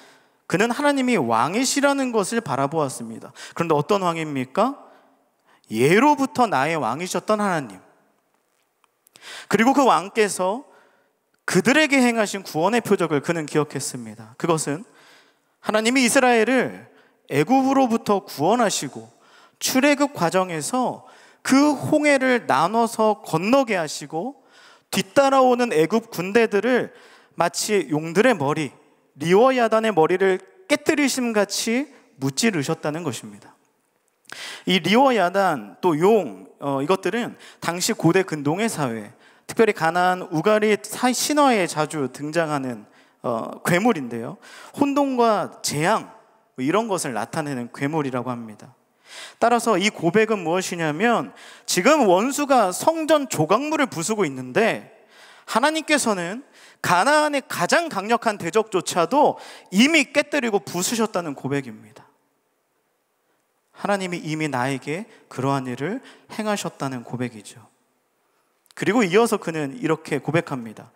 그는 하나님이 왕이시라는 것을 바라보았습니다. 그런데 어떤 왕입니까? 예로부터 나의 왕이셨던 하나님. 그리고 그 왕께서 그들에게 행하신 구원의 표적을 그는 기억했습니다. 그것은 하나님이 이스라엘을 애굽으로부터 구원하시고 출애굽 과정에서 그 홍해를 나눠서 건너게 하시고 뒤따라오는 애굽 군대들을 마치 용들의 머리, 리워야단의 머리를 깨뜨리심 같이 무찌르셨다는 것입니다. 이 리워야단 또 용, 이것들은 당시 고대 근동의 사회, 특별히 가나안 우가리 신화에 자주 등장하는 괴물인데요, 혼돈과 재앙 이런 것을 나타내는 괴물이라고 합니다. 따라서 이 고백은 무엇이냐면 지금 원수가 성전 조각물을 부수고 있는데 하나님께서는 가나안의 가장 강력한 대적조차도 이미 깨뜨리고 부수셨다는 고백입니다. 하나님이 이미 나에게 그러한 일을 행하셨다는 고백이죠. 그리고 이어서 그는 이렇게 고백합니다.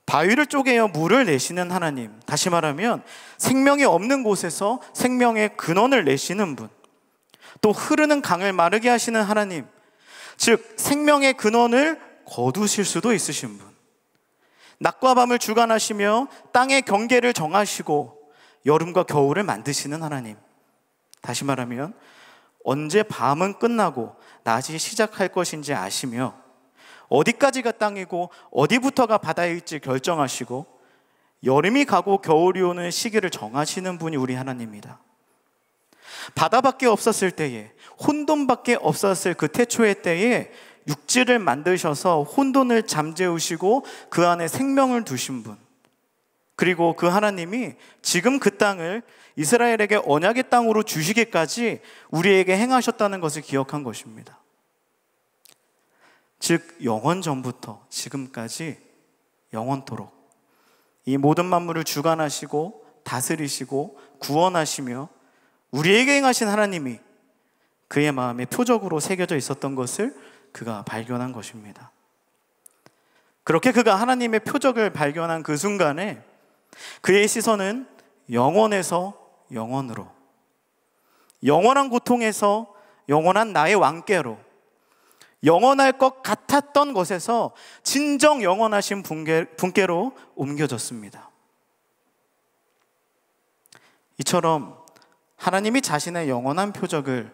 바위를 쪼개어 물을 내시는 하나님, 다시 말하면 생명이 없는 곳에서 생명의 근원을 내시는 분, 또 흐르는 강을 마르게 하시는 하나님, 즉 생명의 근원을 거두실 수도 있으신 분, 낮과 밤을 주관하시며 땅의 경계를 정하시고 여름과 겨울을 만드시는 하나님, 다시 말하면 언제 밤은 끝나고 낮이 시작할 것인지 아시며 어디까지가 땅이고 어디부터가 바다일지 결정하시고 여름이 가고 겨울이 오는 시기를 정하시는 분이 우리 하나님입니다. 바다밖에 없었을 때에, 혼돈밖에 없었을 그 태초의 때에 육지를 만드셔서 혼돈을 잠재우시고 그 안에 생명을 두신 분, 그리고 그 하나님이 지금 그 땅을 이스라엘에게 언약의 땅으로 주시기까지 우리에게 행하셨다는 것을 기억한 것입니다. 즉 영원 전부터 지금까지 영원토록 이 모든 만물을 주관하시고 다스리시고 구원하시며 우리에게 행하신 하나님이 그의 마음에 표적으로 새겨져 있었던 것을 그가 발견한 것입니다. 그렇게 그가 하나님의 표적을 발견한 그 순간에 그의 시선은 영원에서 영원으로, 영원한 고통에서 영원한 나의 왕께로, 영원할 것 같았던 것에서 진정 영원하신 분께로 옮겨졌습니다. 이처럼 하나님이 자신의 영원한 표적을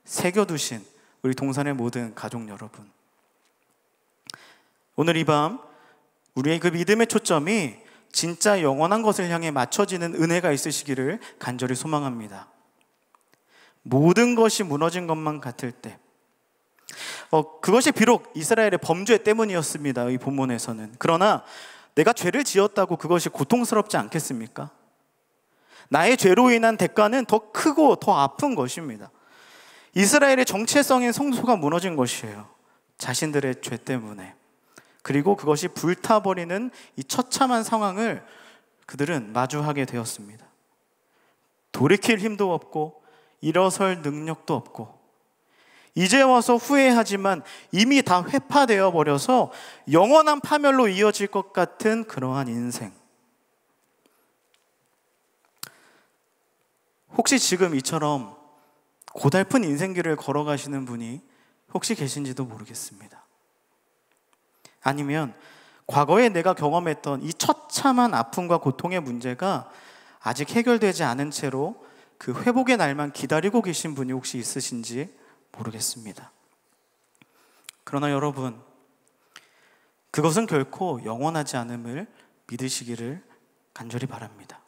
새겨두신 우리 동산의 모든 가족 여러분, 오늘 이 밤 우리의 그 믿음의 초점이 진짜 영원한 것을 향해 맞춰지는 은혜가 있으시기를 간절히 소망합니다. 모든 것이 무너진 것만 같을 때, 그것이 비록 이스라엘의 범죄 때문이었습니다. 이 본문에서는. 그러나 내가 죄를 지었다고 그것이 고통스럽지 않겠습니까? 나의 죄로 인한 대가는 더 크고 더 아픈 것입니다. 이스라엘의 정체성인 성소가 무너진 것이에요. 자신들의 죄 때문에. 그리고 그것이 불타버리는 이 처참한 상황을 그들은 마주하게 되었습니다. 돌이킬 힘도 없고 일어설 능력도 없고, 이제 와서 후회하지만 이미 다 회파되어 버려서 영원한 파멸로 이어질 것 같은 그러한 인생. 혹시 지금 이처럼 고달픈 인생길을 걸어가시는 분이 혹시 계신지도 모르겠습니다. 아니면 과거에 내가 경험했던 이 처참한 아픔과 고통의 문제가 아직 해결되지 않은 채로 그 회복의 날만 기다리고 계신 분이 혹시 있으신지 모르겠습니다. 그러나 여러분, 그것은 결코 영원하지 않음을 믿으시기를 간절히 바랍니다.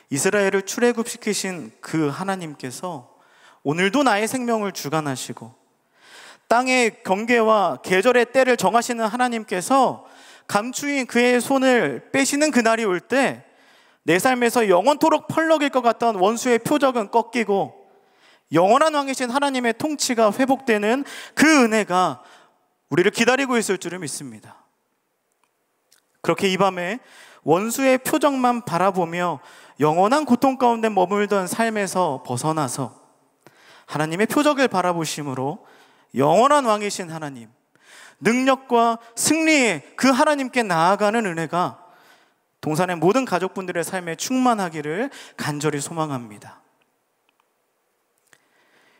이스라엘을 출애굽시키신 그 하나님께서 오늘도 나의 생명을 주관하시고 땅의 경계와 계절의 때를 정하시는 하나님께서 감추인 그의 손을 빼시는 그날이 올 때 내 삶에서 영원토록 펄럭일 것 같던 원수의 표적은 꺾이고 영원한 왕이신 하나님의 통치가 회복되는 그 은혜가 우리를 기다리고 있을 줄을 믿습니다. 그렇게 이 밤에 원수의 표적만 바라보며 영원한 고통 가운데 머물던 삶에서 벗어나서 하나님의 표적을 바라보심으로 영원한 왕이신 하나님, 능력과 승리의 그 하나님께 나아가는 은혜가 동산의 모든 가족분들의 삶에 충만하기를 간절히 소망합니다.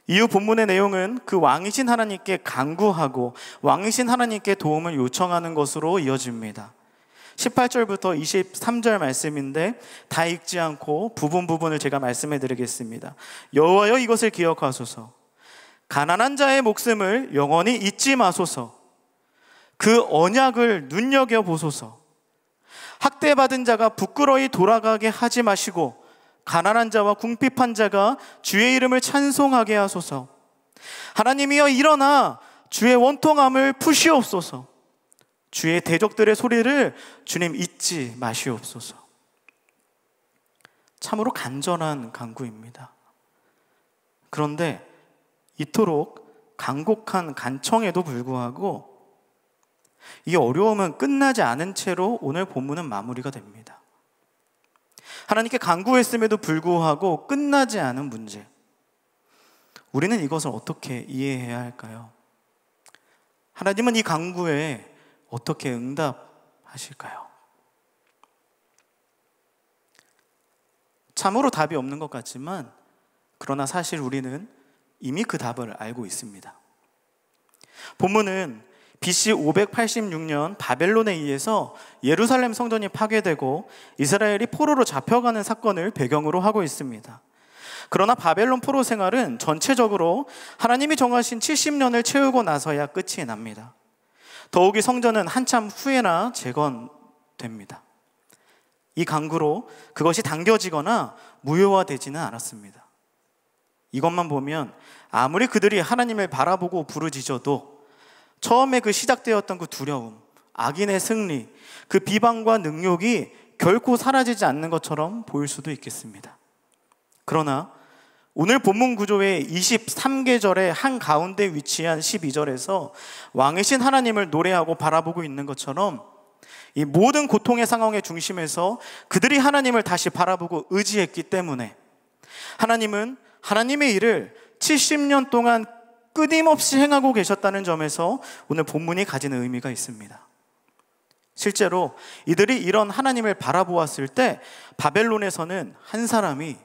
이후 본문의 내용은 그 왕이신 하나님께 간구하고 왕이신 하나님께 도움을 요청하는 것으로 이어집니다. 18절부터 23절 말씀인데 다 읽지 않고 부분을 제가 말씀해 드리겠습니다. 여호와여, 이것을 기억하소서. 가난한 자의 목숨을 영원히 잊지 마소서. 그 언약을 눈여겨보소서. 학대받은 자가 부끄러이 돌아가게 하지 마시고 가난한 자와 궁핍한 자가 주의 이름을 찬송하게 하소서. 하나님이여, 일어나 주의 원통함을 푸시옵소서. 주의 대적들의 소리를 주님 잊지 마시옵소서. 참으로 간절한 간구입니다. 그런데 이토록 간곡한 간청에도 불구하고 이 어려움은 끝나지 않은 채로 오늘 본문은 마무리가 됩니다. 하나님께 간구했음에도 불구하고 끝나지 않은 문제, 우리는 이것을 어떻게 이해해야 할까요? 하나님은 이 간구에 어떻게 응답하실까요? 참으로 답이 없는 것 같지만, 그러나 사실 우리는 이미 그 답을 알고 있습니다. 본문은 BC 586년 바벨론에 의해서 예루살렘 성전이 파괴되고 이스라엘이 포로로 잡혀가는 사건을 배경으로 하고 있습니다. 그러나 바벨론 포로 생활은 전체적으로 하나님이 정하신 70년을 채우고 나서야 끝이 납니다. 더욱이 성전은 한참 후에나 재건됩니다. 이 간구로 그것이 당겨지거나 무효화되지는 않았습니다. 이것만 보면 아무리 그들이 하나님을 바라보고 부르짖어도 처음에 그 시작되었던 그 두려움, 악인의 승리, 그 비방과 능욕이 결코 사라지지 않는 것처럼 보일 수도 있겠습니다. 그러나 오늘 본문 구조의 23계절의 한가운데 위치한 12절에서 왕이신 하나님을 노래하고 바라보고 있는 것처럼 이 모든 고통의 상황의 중심에서 그들이 하나님을 다시 바라보고 의지했기 때문에 하나님은 하나님의 일을 70년 동안 끊임없이 행하고 계셨다는 점에서 오늘 본문이 가지는 의미가 있습니다. 실제로 이들이 이런 하나님을 바라보았을 때 바벨론에서는 한 사람이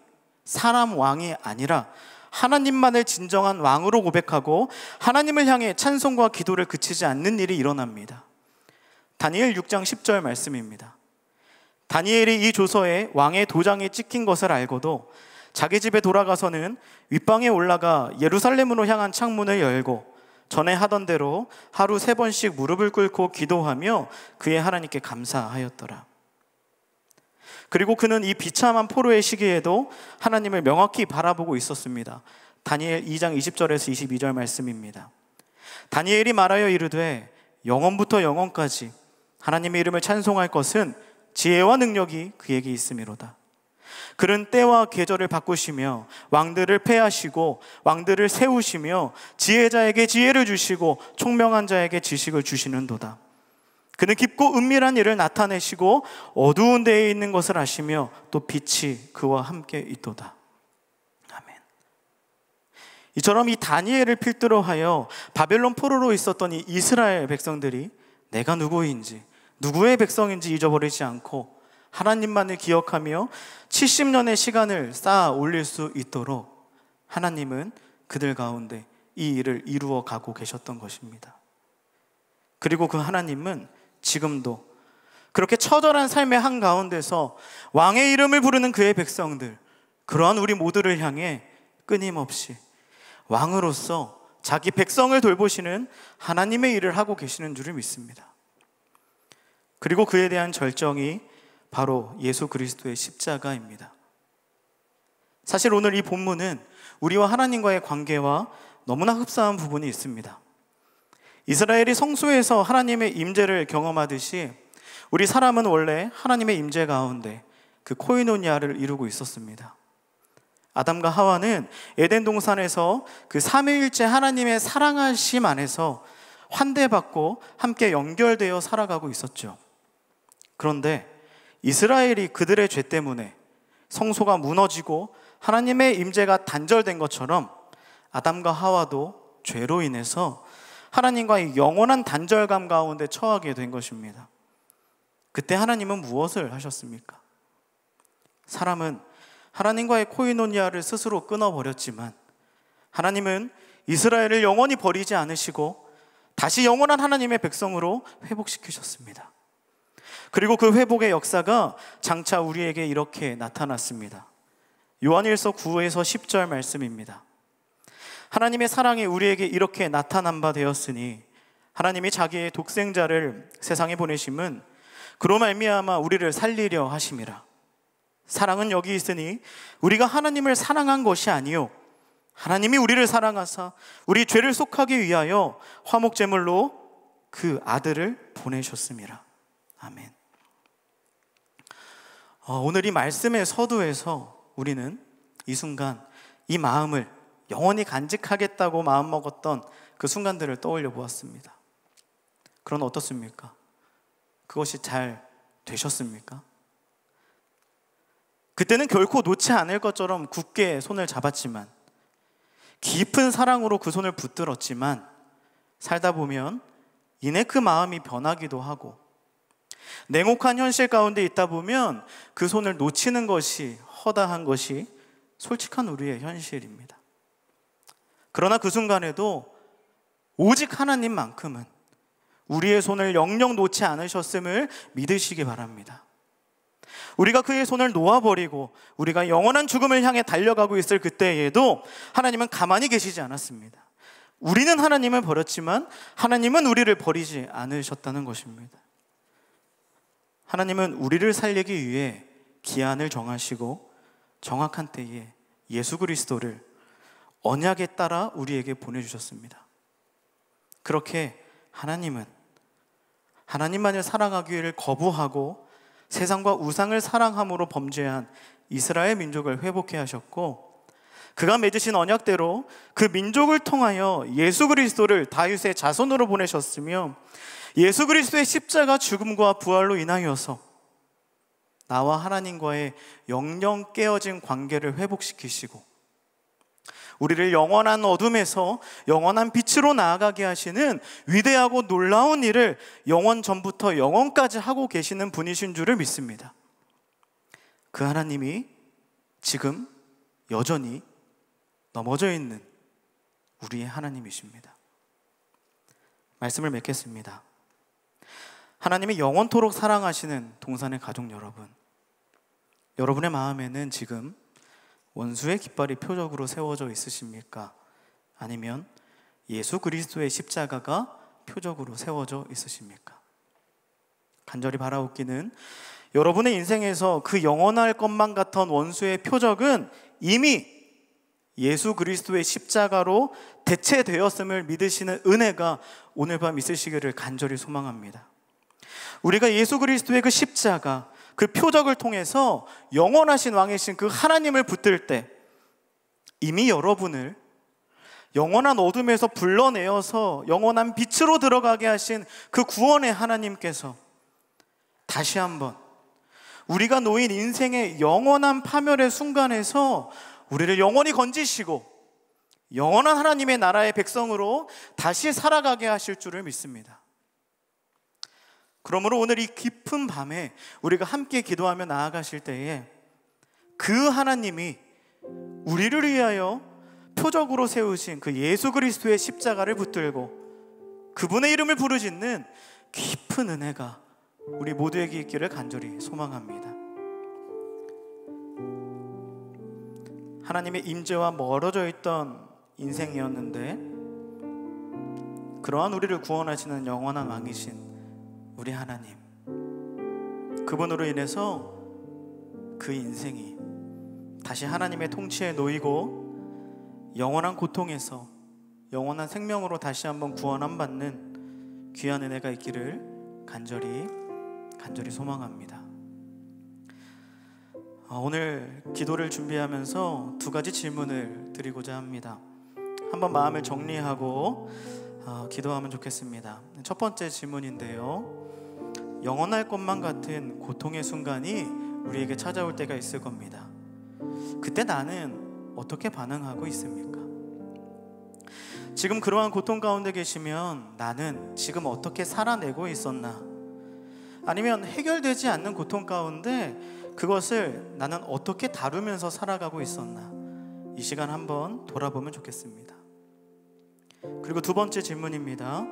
사람 왕이 아니라 하나님만을 진정한 왕으로 고백하고 하나님을 향해 찬송과 기도를 그치지 않는 일이 일어납니다. 다니엘 6장 10절 말씀입니다. 다니엘이 이 조서에 왕의 도장이 찍힌 것을 알고도 자기 집에 돌아가서는 윗방에 올라가 예루살렘으로 향한 창문을 열고 전에 하던 대로 하루 3번씩 무릎을 꿇고 기도하며 그의 하나님께 감사하였더라. 그리고 그는 이 비참한 포로의 시기에도 하나님을 명확히 바라보고 있었습니다. 다니엘 2장 20절에서 22절 말씀입니다. 다니엘이 말하여 이르되 영원부터 영원까지 하나님의 이름을 찬송할 것은 지혜와 능력이 그에게 있음이로다. 그는 때와 계절을 바꾸시며 왕들을 패하시고 왕들을 세우시며 지혜자에게 지혜를 주시고 총명한 자에게 지식을 주시는도다. 그는 깊고 은밀한 일을 나타내시고 어두운 데에 있는 것을 아시며 또 빛이 그와 함께 있도다. 아멘. 이처럼 이 다니엘을 필두로 하여 바벨론 포로로 있었던 이 이스라엘 백성들이 내가 누구인지 누구의 백성인지 잊어버리지 않고 하나님만을 기억하며 70년의 시간을 쌓아 올릴 수 있도록 하나님은 그들 가운데 이 일을 이루어 가고 계셨던 것입니다. 그리고 그 하나님은 지금도 그렇게 처절한 삶의 한가운데서 왕의 이름을 부르는 그의 백성들, 그러한 우리 모두를 향해 끊임없이 왕으로서 자기 백성을 돌보시는 하나님의 일을 하고 계시는 줄을 믿습니다. 그리고 그에 대한 절정이 바로 예수 그리스도의 십자가입니다. 사실 오늘 이 본문은 우리와 하나님과의 관계와 너무나 흡사한 부분이 있습니다. 이스라엘이 성소에서 하나님의 임재를 경험하듯이 우리 사람은 원래 하나님의 임재 가운데 그 코이노니아를 이루고 있었습니다. 아담과 하와는 에덴 동산에서 그 삼위일체 하나님의 사랑하심 안에서 환대받고 함께 연결되어 살아가고 있었죠. 그런데 이스라엘이 그들의 죄 때문에 성소가 무너지고 하나님의 임재가 단절된 것처럼 아담과 하와도 죄로 인해서 하나님과의 영원한 단절감 가운데 처하게 된 것입니다. 그때 하나님은 무엇을 하셨습니까? 사람은 하나님과의 코이노니아를 스스로 끊어버렸지만 하나님은 이스라엘을 영원히 버리지 않으시고 다시 영원한 하나님의 백성으로 회복시키셨습니다. 그리고 그 회복의 역사가 장차 우리에게 이렇게 나타났습니다. 요한일서 9에서 10절 말씀입니다. 하나님의 사랑이 우리에게 이렇게 나타난 바 되었으니 하나님이 자기의 독생자를 세상에 보내심은 그로 말미암아 우리를 살리려 하심이라. 사랑은 여기 있으니 우리가 하나님을 사랑한 것이 아니요 하나님이 우리를 사랑하사 우리 죄를 속하기 위하여 화목제물로 그 아들을 보내셨음이라. 아멘. 오늘 이 말씀의 서두에서 우리는 이 순간 이 마음을 영원히 간직하겠다고 마음먹었던 그 순간들을 떠올려 보았습니다. 그러나 어떻습니까? 그것이 잘 되셨습니까? 그때는 결코 놓지 않을 것처럼 굳게 손을 잡았지만 깊은 사랑으로 그 손을 붙들었지만 살다 보면 이내 그 마음이 변하기도 하고 냉혹한 현실 가운데 있다 보면 그 손을 놓치는 것이 허다한 것이 솔직한 우리의 현실입니다. 그러나 그 순간에도 오직 하나님만큼은 우리의 손을 영영 놓지 않으셨음을 믿으시기 바랍니다. 우리가 그의 손을 놓아버리고 우리가 영원한 죽음을 향해 달려가고 있을 그때에도 하나님은 가만히 계시지 않았습니다. 우리는 하나님을 버렸지만 하나님은 우리를 버리지 않으셨다는 것입니다. 하나님은 우리를 살리기 위해 기한을 정하시고 정확한 때에 예수 그리스도를 언약에 따라 우리에게 보내주셨습니다. 그렇게 하나님은 하나님만을 사랑하기를 거부하고 세상과 우상을 사랑함으로 범죄한 이스라엘 민족을 회복해 하셨고 그가 맺으신 언약대로 그 민족을 통하여 예수 그리스도를 다윗의 자손으로 보내셨으며 예수 그리스도의 십자가 죽음과 부활로 인하여서 나와 하나님과의 영영 깨어진 관계를 회복시키시고 우리를 영원한 어둠에서 영원한 빛으로 나아가게 하시는 위대하고 놀라운 일을 영원 전부터 영원까지 하고 계시는 분이신 줄을 믿습니다. 그 하나님이 지금 여전히 넘어져 있는 우리의 하나님이십니다. 말씀을 맺겠습니다. 하나님이 영원토록 사랑하시는 동산의 가족 여러분, 여러분의 마음에는 지금 원수의 깃발이 표적으로 세워져 있으십니까? 아니면 예수 그리스도의 십자가가 표적으로 세워져 있으십니까? 간절히 바라옵기는 여러분의 인생에서 그 영원할 것만 같던 원수의 표적은 이미 예수 그리스도의 십자가로 대체되었음을 믿으시는 은혜가 오늘 밤 있으시기를 간절히 소망합니다. 우리가 예수 그리스도의 그 십자가, 그 표적을 통해서 영원하신 왕이신 그 하나님을 붙들 때 이미 여러분을 영원한 어둠에서 불러내어서 영원한 빛으로 들어가게 하신 그 구원의 하나님께서 다시 한번 우리가 놓인 인생의 영원한 파멸의 순간에서 우리를 영원히 건지시고 영원한 하나님의 나라의 백성으로 다시 살아가게 하실 줄을 믿습니다. 그러므로 오늘 이 깊은 밤에 우리가 함께 기도하며 나아가실 때에 그 하나님이 우리를 위하여 표적으로 세우신 그 예수 그리스도의 십자가를 붙들고 그분의 이름을 부르짖는 깊은 은혜가 우리 모두에게 있기를 간절히 소망합니다. 하나님의 임재와 멀어져 있던 인생이었는데 그러한 우리를 구원하시는 영원한 왕이신 우리 하나님, 그분으로 인해서 그 인생이 다시 하나님의 통치에 놓이고 영원한 고통에서 영원한 생명으로 다시 한번 구원함 받는 귀한 은혜가 있기를 간절히 소망합니다. 오늘 기도를 준비하면서 두 가지 질문을 드리고자 합니다. 한번 마음을 정리하고 기도하면 좋겠습니다. 첫 번째 질문인데요, 영원할 것만 같은 고통의 순간이 우리에게 찾아올 때가 있을 겁니다. 그때 나는 어떻게 반응하고 있습니까? 지금 그러한 고통 가운데 계시면 나는 지금 어떻게 살아내고 있었나? 아니면 해결되지 않는 고통 가운데 그것을 나는 어떻게 다루면서 살아가고 있었나? 이 시간 한번 돌아보면 좋겠습니다. 그리고 두 번째 질문입니다.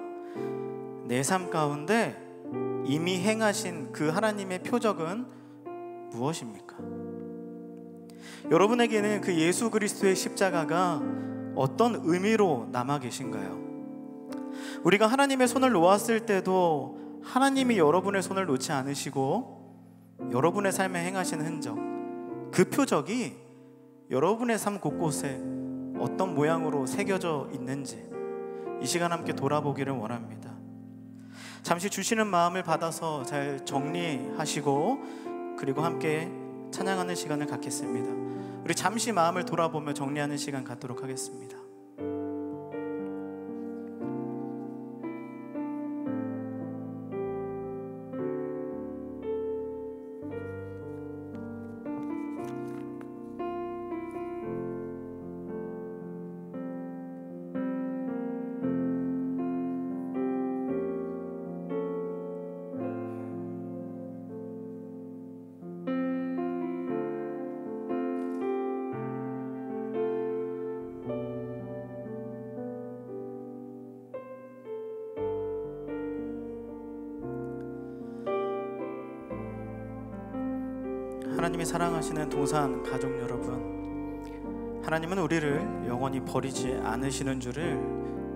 내 삶 가운데 이미 행하신 그 하나님의 표적은 무엇입니까? 여러분에게는 그 예수 그리스도의 십자가가 어떤 의미로 남아 계신가요? 우리가 하나님의 손을 놓았을 때도 하나님이 여러분의 손을 놓지 않으시고 여러분의 삶에 행하신 흔적, 그 표적이 여러분의 삶 곳곳에 어떤 모양으로 새겨져 있는지 이 시간 함께 돌아보기를 원합니다. 잠시 주시는 마음을 받아서 잘 정리하시고 그리고 함께 찬양하는 시간을 갖겠습니다. 우리 잠시 마음을 돌아보며 정리하는 시간 갖도록 하겠습니다. 하나님이 사랑하시는 동산 가족 여러분, 하나님은 우리를 영원히 버리지 않으시는 줄을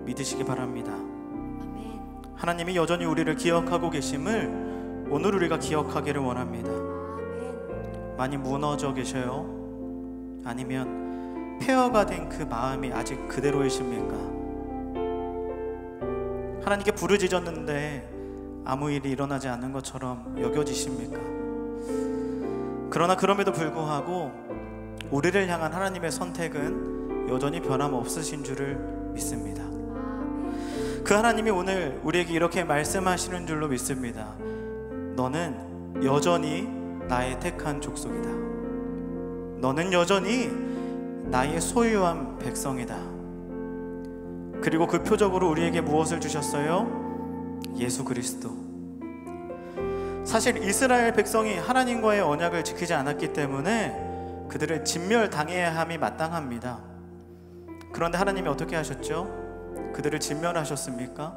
믿으시기 바랍니다. 하나님이 여전히 우리를 기억하고 계심을 오늘 우리가 기억하기를 원합니다. 많이 무너져 계셔요? 아니면 폐허가 된 그 마음이 아직 그대로이십니까? 하나님께 부르짖었는데 아무 일이 일어나지 않는 것처럼 여겨지십니까? 그러나 그럼에도 불구하고 우리를 향한 하나님의 선택은 여전히 변함없으신 줄을 믿습니다. 그 하나님이 오늘 우리에게 이렇게 말씀하시는 줄로 믿습니다. 너는 여전히 나의 택한 족속이다. 너는 여전히 나의 소유한 백성이다. 그리고 그 표적으로 우리에게 무엇을 주셨어요? 예수 그리스도. 사실 이스라엘 백성이 하나님과의 언약을 지키지 않았기 때문에 그들을 진멸당해야 함이 마땅합니다. 그런데 하나님이 어떻게 하셨죠? 그들을 진멸하셨습니까?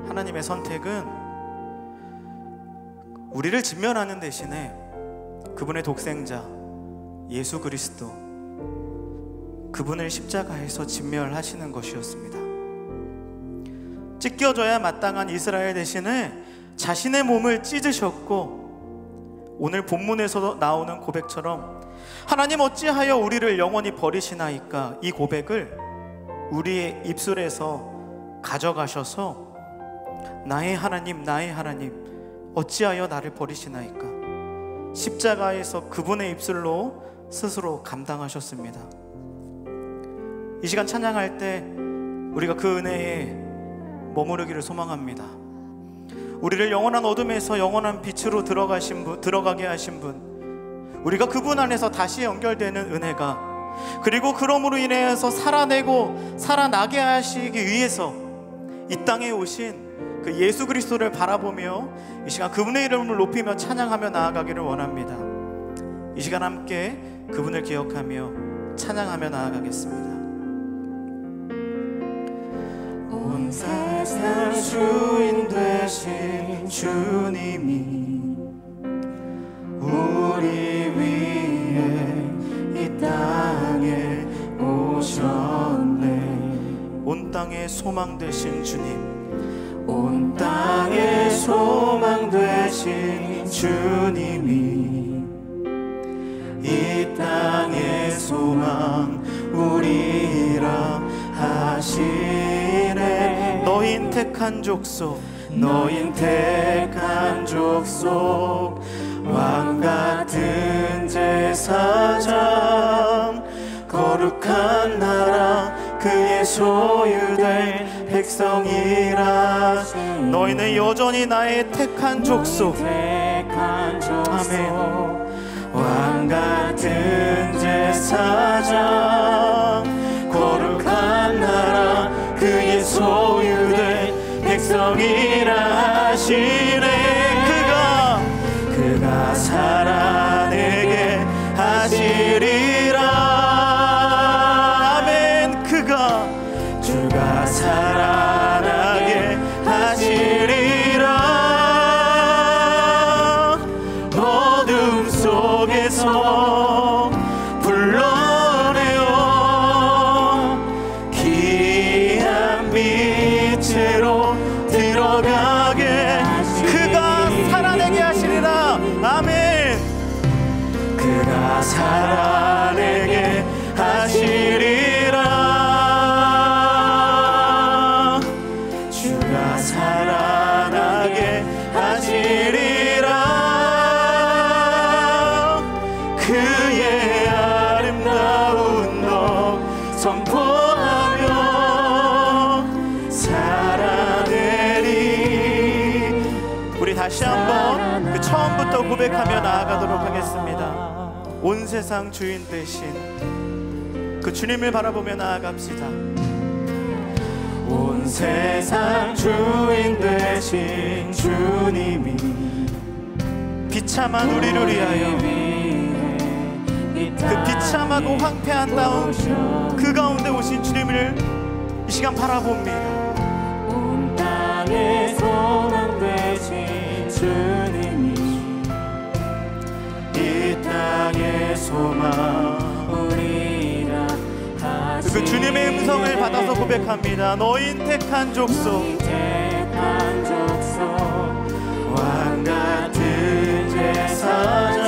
하나님의 선택은 우리를 진멸하는 대신에 그분의 독생자 예수 그리스도, 그분을 십자가에서 진멸하시는 것이었습니다. 찢겨져야 마땅한 이스라엘 대신에 자신의 몸을 찢으셨고, 오늘 본문에서 나오는 고백처럼 하나님 어찌하여 우리를 영원히 버리시나이까, 이 고백을 우리의 입술에서 가져가셔서 나의 하나님 나의 하나님 어찌하여 나를 버리시나이까, 십자가에서 그분의 입술로 스스로 감당하셨습니다. 이 시간 찬양할 때 우리가 그 은혜에 머무르기를 소망합니다. 우리를 영원한 어둠에서 영원한 빛으로 들어가게 하신 분, 우리가 그분 안에서 다시 연결되는 은혜가, 그리고 그러므로 인해서 살아나게 하시기 위해서 이 땅에 오신 그 예수 그리스도를 바라보며 이 시간 그분의 이름을 높이며 찬양하며 나아가기를 원합니다. 이 시간 함께 그분을 기억하며 찬양하며 나아가겠습니다. 온 세상 주인 되신 주님이 우리 위해 이 땅에 오셨네. 온 땅의 소망 되신 주님, 온 땅의 소망 되신 주님이 이 땅의 소망 우리라 하시네. 너흰 택한 족속, 너흰 택한 족속, 왕같은 제사장, 거룩한 나라 그의 소유될 백성이라. 너희는 여전히 나의 택한 족속. 아멘. 왕같은 제사장, 거룩한 나라 그의 소유될 백성이라 하시네. 그가 살아내게 하시리라. 아멘. 주가 살아나게 하시리라. 어둠 속에서 불러내어 귀한 빛으로 들어가게 그가 살아내게 하시리라. 아멘. 그가 살아내게 하시리라. 주가 살아나게 하시리라. 그의 아름다운 너 선포하며 살아내리. 우리 다시 한번 그 처음부터 고백하며 나아가도록 하겠습니다. 온 세상 주인 되신 그 주님을 바라보며 나아갑시다. 온 세상 주인 되신 주님이 비참한 우리를 위하여 그 비참하고 황폐한 다음 그 가운데 오신 주님을 이 시간 바라봅니다. 온 땅에 소망 되신 주님이 이 땅의 소망 우리라 하시네. 그 주님의 음성을 받아서 고백합니다. 너흰 택한 족속, 왕같은 제사장,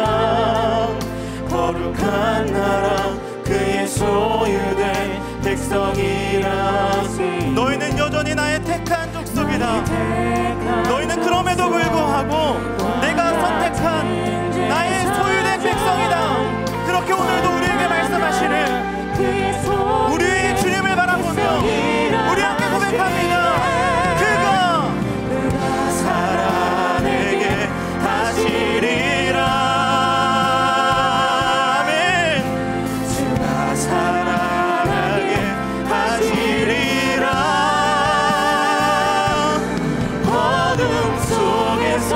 거룩한 나라 그의 소유된 백성이라. 너희는 여전히 나의 택한 족속이다. 너희는 그럼에도 불구하고 내가 선택한 나의 소유된 백성이다. 그렇게 오늘도 우리에게 말씀하시는 우리의 주님을 바라보며 우리 함께 고백합니다. 그가 살아내게 하시리라. 아멘. 주가 살아나게 하시리라. 어둠 속에서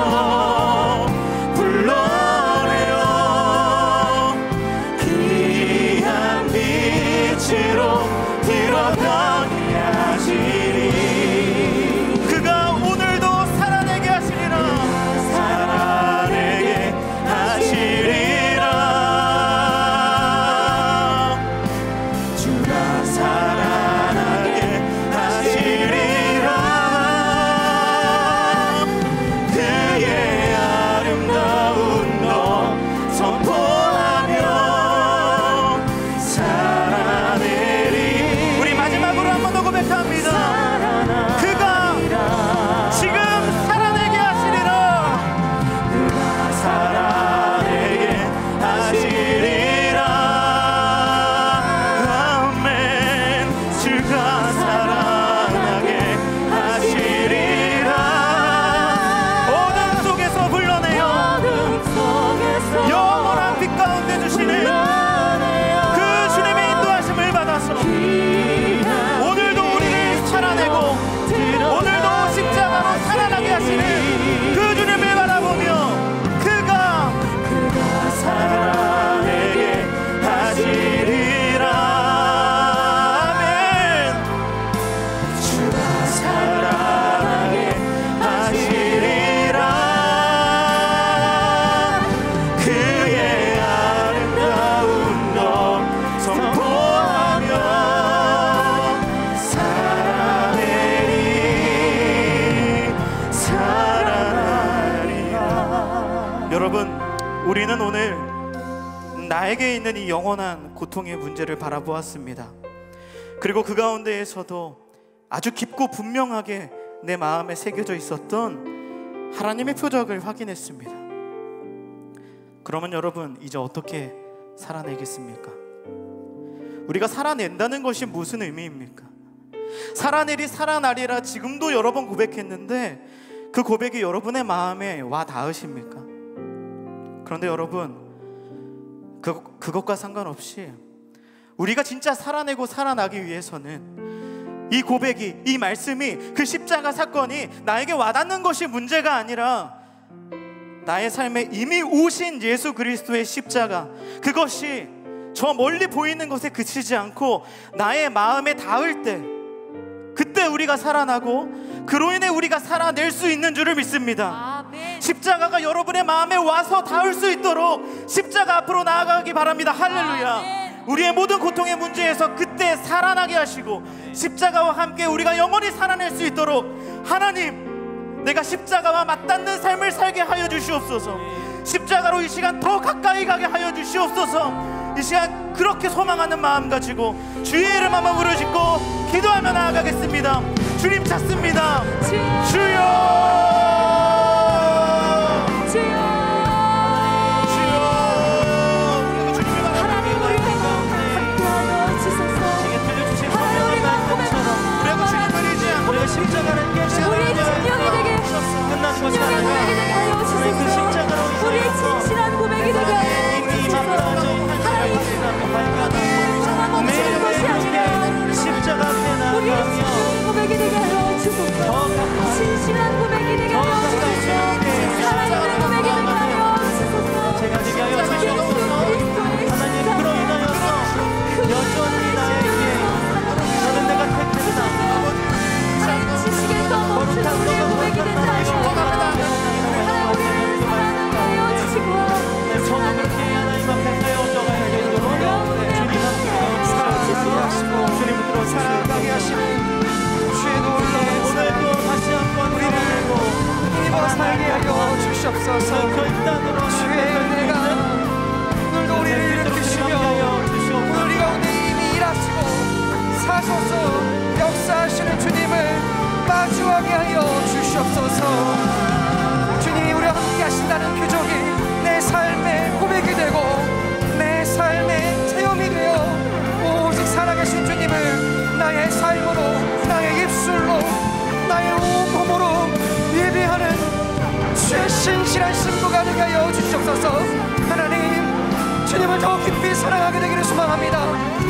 주가 살아나게 하시리라. 어둠 속에서 불러내요. 영원한 빛 가운데 주시는 그 주님의 인도하심을 받아서 오늘도 우리를 살아내고 오늘도 십자가로 살아나게 하시는 그 주님을 바라보며 그가 살아내게 하시리라. 아멘. 주가 살아나게 하시리라. 그의 아름다운 것 선포하며 살아내리. 여러분, 우리는 오늘 나에게 있는 이 영원한 고통의 문제를 바라보았습니다. 그리고 그 가운데에서도 아주 깊고 분명하게 내 마음에 새겨져 있었던 하나님의 표적을 확인했습니다. 그러면 여러분, 이제 어떻게 살아내겠습니까? 우리가 살아낸다는 것이 무슨 의미입니까? 살아내리 살아나리라 지금도 여러 번 고백했는데 그 고백이 여러분의 마음에 와 닿으십니까? 그런데 여러분, 그것과 상관없이 우리가 진짜 살아내고 살아나기 위해서는 이 고백이, 이 말씀이, 그 십자가 사건이 나에게 와닿는 것이 문제가 아니라 나의 삶에 이미 오신 예수 그리스도의 십자가, 그것이 저 멀리 보이는 것에 그치지 않고 나의 마음에 닿을 때, 그때 우리가 살아나고 그로 인해 우리가 살아낼 수 있는 줄을 믿습니다. 아멘. 십자가가 여러분의 마음에 와서 닿을 수 있도록 십자가 앞으로 나아가기 바랍니다. 할렐루야. 아멘. 우리의 모든 고통의 문제에서 그때 살아나게 하시고 십자가와 함께 우리가 영원히 살아낼 수 있도록 하나님, 내가 십자가와 맞닿는 삶을 살게 하여 주시옵소서. 십자가로 이 시간 더 가까이 가게 하여 주시옵소서. 이 시간 그렇게 소망하는 마음 가지고 주의 이름 한번 부르짖고 기도하며 나아가겠습니다. 주님 찾습니다. 주여, 주여, 우리가 주님을 바라보며 제게 들려주신 성령의 말씀처럼 그리고 주님을 의지한 우리의 십자가를 깨시는 우리의 심령이 되게, 끝난 것이 심령의 아니라 고백이 되게 하여 그 주소서. 십자가로 우리의 진실한 고백이 되게 하여 주소서. 하나님, 멈추는 것이 아니라 십자가 앞에 우리의 나아가며 진실한 고백이 되게 하여 주소서. 진실한 고백이 되게 하여 주소서. 살아있는 고백이 되게 하여 주소서. 제가 되게 하여 주시옵소서. 하나님, 그로 인하여서 여전히 나에게 너는 내가 택했다, 하나님, 지식에 더 멈추는 우리의 고백이 되게 하여 주소서. 하나님, 우리를 사랑하게 하여 주시고 내 손을 그렇게 하나님 앞에 세워져가야 되도록 주님 함께 주님 들어 살아가게 하시는 주의 놀라운 오늘도 다시 한번 우리를 힘입어 살게 하여 주시옵소서. 그 땅으로 주의 은혜가 오늘도 우리를 일으키시며 오늘 우리 가운데 이미 일하시고 사소서 역사하시는 주님을 마주하게 하여 주시옵소서. 주님이 우리와 함께 하신다는 표적이 내 삶의 고백이 되고 내 삶의 체험이 되어 오직 살아계신 주님을 나의 삶으로, 나의 입술로, 나의 온몸으로 예배하는 주의 신실한 신부가 되게 하여 주시옵소서. 하나님, 주님을 더 깊이 사랑하게 되기를 소망합니다.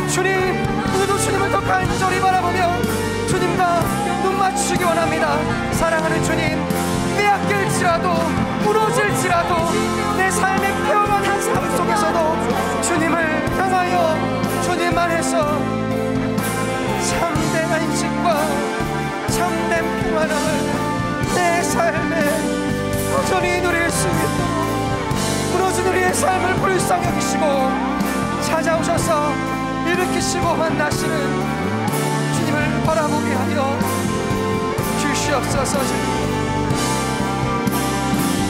주님, 오늘도 주님을 더 간절히 바라보며 주님과 눈 맞추기 원합니다. 사랑하는 주님, 빼앗길지라도 무너질지라도 내 삶의 평안한 삶 속에서도 주님을 향하여 주님 안에서 참된 안식과 참된 평안함을 내 삶에 여전히 누릴 수 있도록 무너진 우리의 삶을 불쌍히 여기시고 찾아오셔서 일으키시고 만나시는 주님을 바라보게 하여 주시옵소서.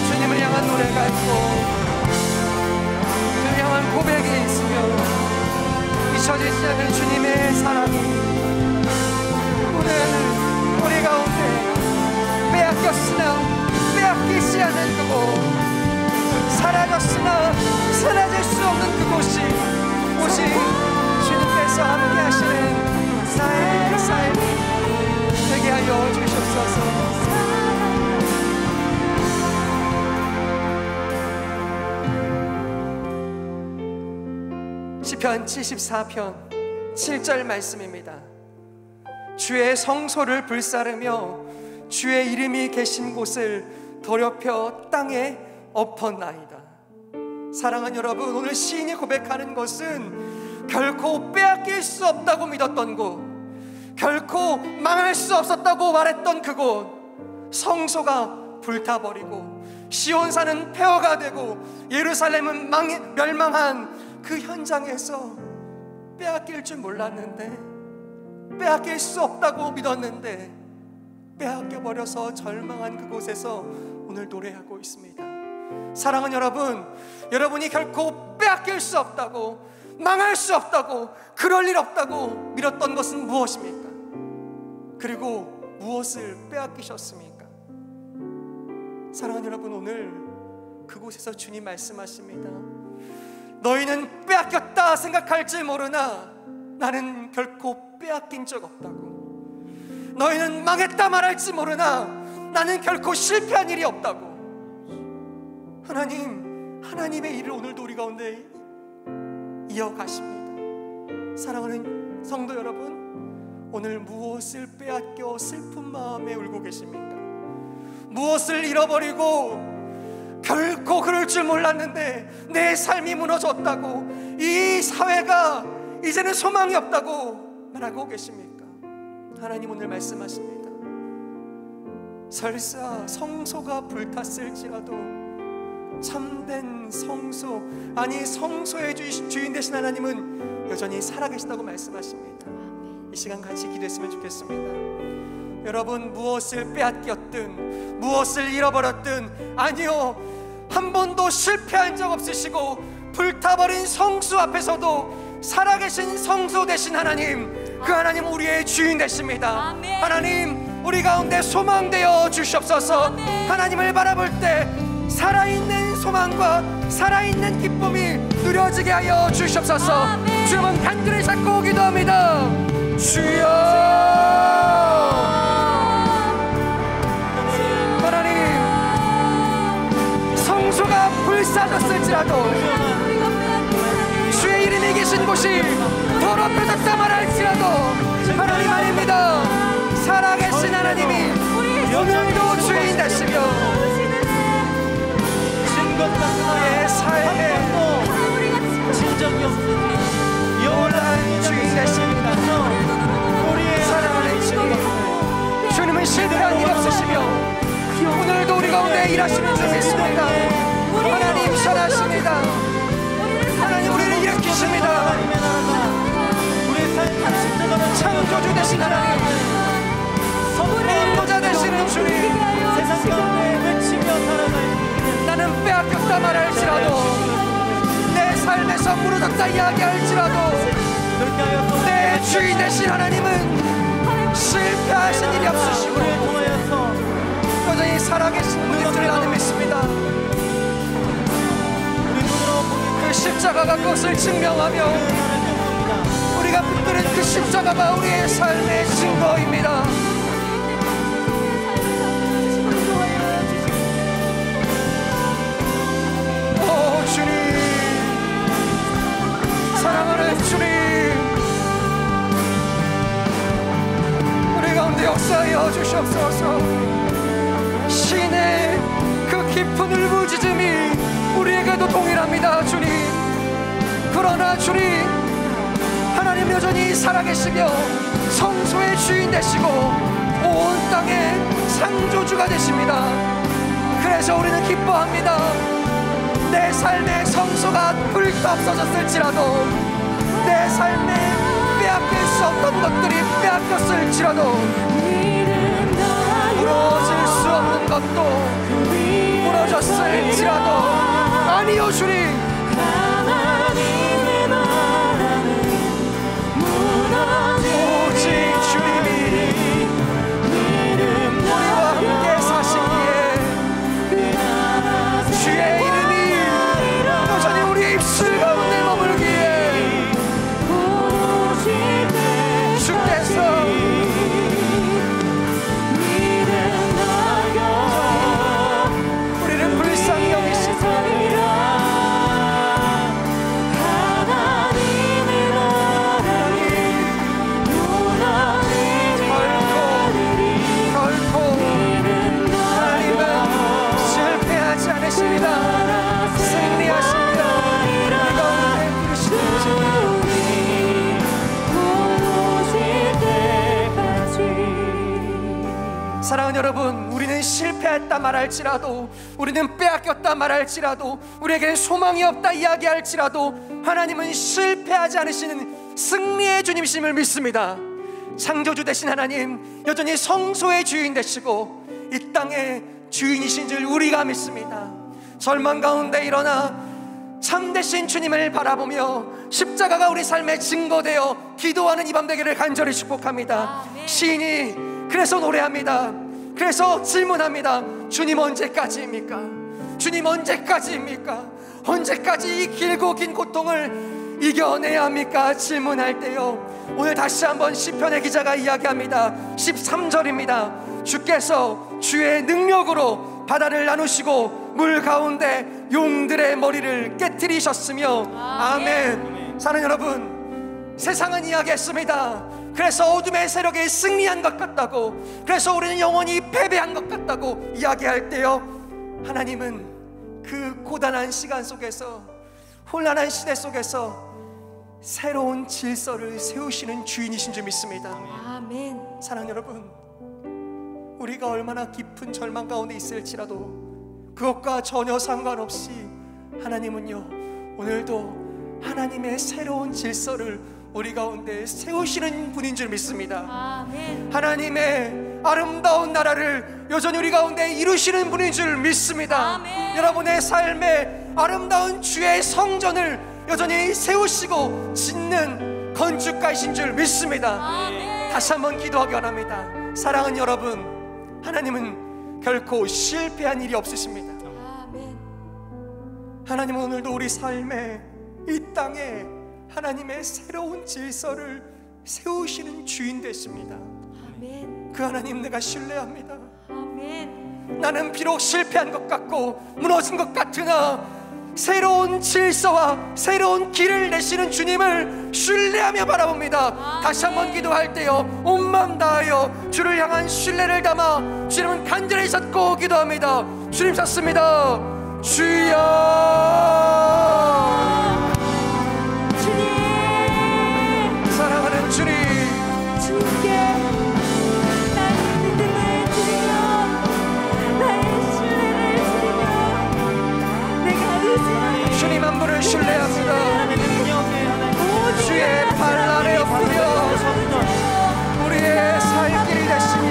주님을 향한 노래가 있고 주님을 향한 고백이 있으며 잊혀지지 않는 주님의 사랑이 오늘 우리 가운데 빼앗겼으나 빼앗기지 않는 그곳, 사라졌으나 사라질 수 없는 그곳이 오직 주님께서 함께 하시는 나의 삶 시편 74편 7절 말씀입니다. 주의 성소를 불사르며 주의 이름이 계신 곳을 더럽혀 땅에 엎었나이다. 사랑하는 여러분, 오늘 시인이 고백하는 것은 결코 빼앗길 수 없다고 믿었던 곳, 결코 망할 수 없었다고 말했던 그곳, 성소가 불타버리고 시온산은 폐허가 되고 예루살렘은 멸망한 그 현장에서 빼앗길 줄 몰랐는데, 빼앗길 수 없다고 믿었는데 빼앗겨버려서 절망한 그곳에서 오늘 노래하고 있습니다. 사랑하는 여러분, 여러분이 결코 빼앗길 수 없다고, 망할 수 없다고, 그럴 일 없다고 믿었던 것은 무엇입니까? 그리고 무엇을 빼앗기셨습니까? 사랑하는 여러분, 오늘 그곳에서 주님 말씀하십니다. 너희는 빼앗겼다 생각할지 모르나 나는 결코 빼앗긴 적 없다고. 너희는 망했다 말할지 모르나 나는 결코 실패한 일이 없다고. 하나님의 일을 오늘도 우리 가운데 이어가십니다. 사랑하는 성도 여러분, 오늘 무엇을 빼앗겨 슬픈 마음에 울고 계십니까? 무엇을 잃어버리고 결코 그럴 줄 몰랐는데 내 삶이 무너졌다고, 이 사회가 이제는 소망이 없다고 말하고 계십니까? 하나님 오늘 말씀하십니다. 설사 성소가 불탔을지라도 참된 성소, 아니 성소의 주인 되신 하나님은 여전히 살아계시다고 말씀하십니다. 이 시간 같이 기도했으면 좋겠습니다. 여러분, 무엇을 빼앗겼든 무엇을 잃어버렸든, 아니요, 한 번도 실패한 적 없으시고 불타버린 성수 앞에서도 살아계신 성소 되신 하나님, 그 하나님 우리의 주인 되십니다. 아멘. 하나님, 우리 가운데 소망되어 주시옵소서. 아멘. 하나님을 바라볼 때 살아있는 소망과 살아있는 기쁨이 누려지게 하여 주시옵소서. 아멘. 주 여러분, 간절히 잡고 기도합니다. 주여, 하나님, 성소가 불사졌을지라도 주의 이름이 계신 곳이 더럽혀졌다 말할지라도 하나님 아닙니다. 살아계신 하나님이 오늘도 주인 되시며 내 삶에 진정이 없으니 영원한 주인 되십니다. 사랑하는 주님, 주님은 실패한 일 없으시며 오늘도 우리 가운데 일하시는 줄 믿습니다. 하나님 선하십니다. 하나님 우리를 일으키십니다. 창조주 되신 하나님, 선포자 되시는 주님, 세상 가운데 외치며 살아갈 나는 빼앗겼다 말할지라도, 내 삶에서 무너졌다 이야기할지라도, 내 주인 되신 하나님은 실패하신 일이 없으시고 여전히 살아계신 분인 줄 나는 믿습니다. 그 십자가가 그것을 증명하며 우리가 붙드는 그 십자가가 우리의 삶의 증거입니다. 오 주님, 사랑하는 주님, 우리 가운데 역사하여 주시옵소서. 신의 그 깊은 울부짖음이 우리에게도 동일합니다. 주님, 그러나 주님, 하나님 여전히 살아계시며 성소의 주인 되시고 온 땅의 창조주가 되십니다. 그래서 우리는 기뻐합니다. 내 삶의 성소가 불타 없어졌을지라도, 내 삶에 빼앗길 수 없던 것들이 빼앗겼을지라도, 무너질 수 없는 것도 무너졌을지라도, 아니요 주님, 오직 주님이 우리와 함께 사시기에 주의 이름이 여전히 우리의 입술 가운데 머물기에 주께서 우리를 불쌍히 여기시고 사랑하는 여러분, 우리는 실패했다 말할지라도, 우리는 빼앗겼다 말할지라도, 우리에겐 소망이 없다 이야기할지라도 하나님은 실패하지 않으시는 승리의 주님이심을 믿습니다. 창조주 되신 하나님, 여전히 성소의 주인 되시고 이 땅의 주인이신 줄 우리가 믿습니다. 절망 가운데 일어나 참되신 주님을 바라보며 십자가가 우리 삶의 증거되어 기도하는 이 밤 되기를 간절히 축복합니다. 시인이 그래서 노래합니다. 그래서 질문합니다. 주님 언제까지입니까? 주님 언제까지입니까? 언제까지 이 길고 긴 고통을 이겨내야 합니까? 질문할 때요, 오늘 다시 한번 시편의 기자가 이야기합니다. 13절입니다. 주께서 주의 능력으로 바다를 나누시고 물 가운데 용들의 머리를 깨트리셨으며. 아멘. 사랑하는 여러분, 세상은 이야기했습니다. 그래서 어둠의 세력에 승리한 것 같다고, 그래서 우리는 영원히 패배한 것 같다고 이야기할 때요, 하나님은 그 고단한 시간 속에서, 혼란한 시대 속에서 새로운 질서를 세우시는 주인이신 줄 믿습니다. 아멘. 사랑하는 여러분, 우리가 얼마나 깊은 절망 가운데 있을지라도 그것과 전혀 상관없이 하나님은요, 오늘도 하나님의 새로운 질서를 우리 가운데 세우시는 분인 줄 믿습니다. 아멘. 하나님의 아름다운 나라를 여전히 우리 가운데 이루시는 분인 줄 믿습니다. 아멘. 여러분의 삶에 아름다운 주의 성전을 여전히 세우시고 짓는 건축가이신 줄 믿습니다. 아멘. 다시 한번 기도하기 원합니다. 사랑하는 여러분, 하나님은 결코 실패한 일이 없으십니다. 아멘. 하나님은 오늘도 우리 삶에, 이 땅에 하나님의 새로운 질서를 세우시는 주인 되십니다. 아멘. 그 하나님 내가 신뢰합니다. 아멘. 나는 비록 실패한 것 같고 무너진 것 같으나 새로운 질서와 새로운 길을 내시는 주님을 신뢰하며 바라봅니다. 다시 한번 기도할 때요, 온 마음 다하여 주를 향한 신뢰를 담아 주님은 간절히 찾고 기도합니다. 주님 찾습니다. 주여. 사랑하는 주님, 주님께 나의 믿음을 드리며 나의 신뢰를 드리며 내가 의지하는 주님 한 분을 신뢰합니다. 주의 발 아래 엎드려 우리의 살 길이 되시며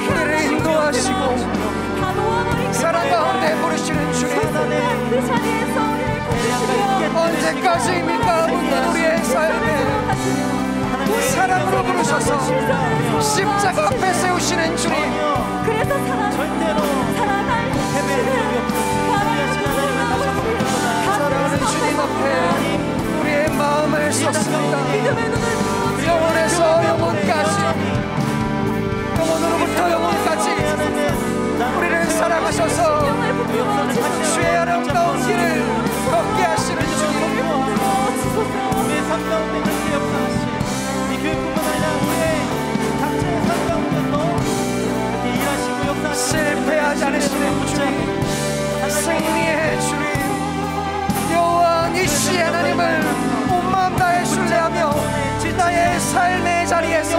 우리를 인도하시고 사랑 가운데 부르시는 주님, 그 자리에서 우리를 고치시며 언제까지입니까? 묻는 우리의 삶에 사랑으로 부르셔서 십자가 앞에 세우시는 주님, 그래서 사랑할 사랑하는 주님 앞에 우리의 마음을 쏟습니다. 영원에서 영원까지, 영원으로부터 영원까지 우리를 사랑하셔서 주의 아름다운 길을 걷게 하시는 주님, 우리의 삶 가운데 그렇게 역사하시, 이 교회뿐만 아니라 우리의 각자의 삶 가운데서 이렇게 일하시고 역사하시는 실패하지 않으시는 주님, 승리의 주님, 여호와 니시 하나님을 온 마음 다해 신뢰하며 나의 삶의 자리에서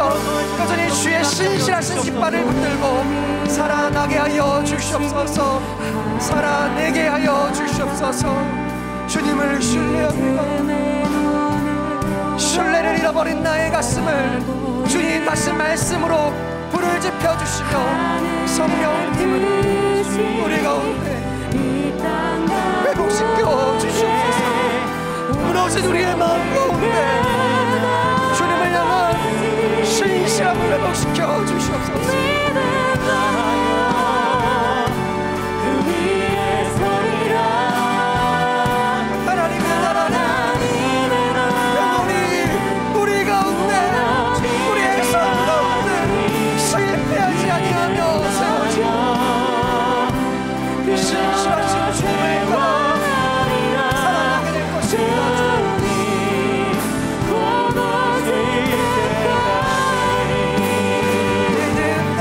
여전히 주의 신실하신 깃발을 붙들고 살아나게 하여 주시옵소서. 살아내게 하여 주시옵소서. 주님을 신뢰합니다. 신뢰를 잃어버린 나의 가슴을 주님 다시 말씀으로 불을 지펴주시며 성령님을 우리 가운데 회복시켜 주시옵소서. 무너진 우리의 마음 가운데 주님을 향한 신실함을 회복시켜 주시옵소서. 하나님의 나라는 영원히 우리 가운데, 우리의 삶 가운데 실패하지 아니하며 세워지고 신실하신 주님과 살아나게 될 것입니다. 믿음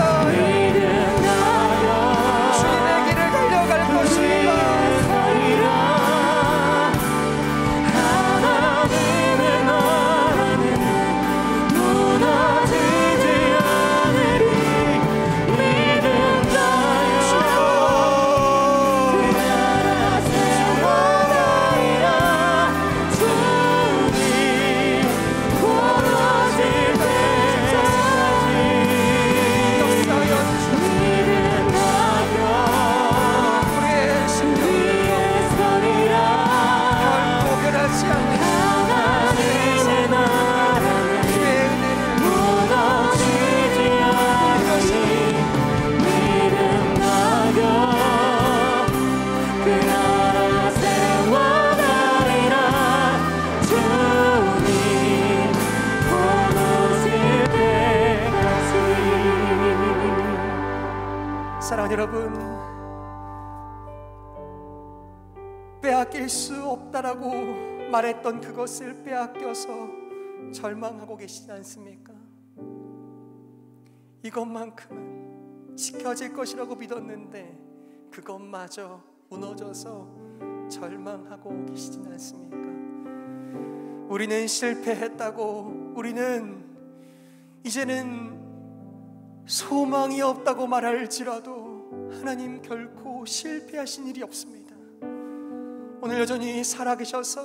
여러분, 빼앗길 수 없다라고 말했던 그것을 빼앗겨서 절망하고 계시지 않습니까? 이것만큼은 지켜질 것이라고 믿었는데 그것마저 무너져서 절망하고 계시진 않습니까? 우리는 실패했다고, 우리는 이제는 소망이 없다고 말할지라도 하나님 결코 실패하신 일이 없습니다. 오늘 여전히 살아계셔서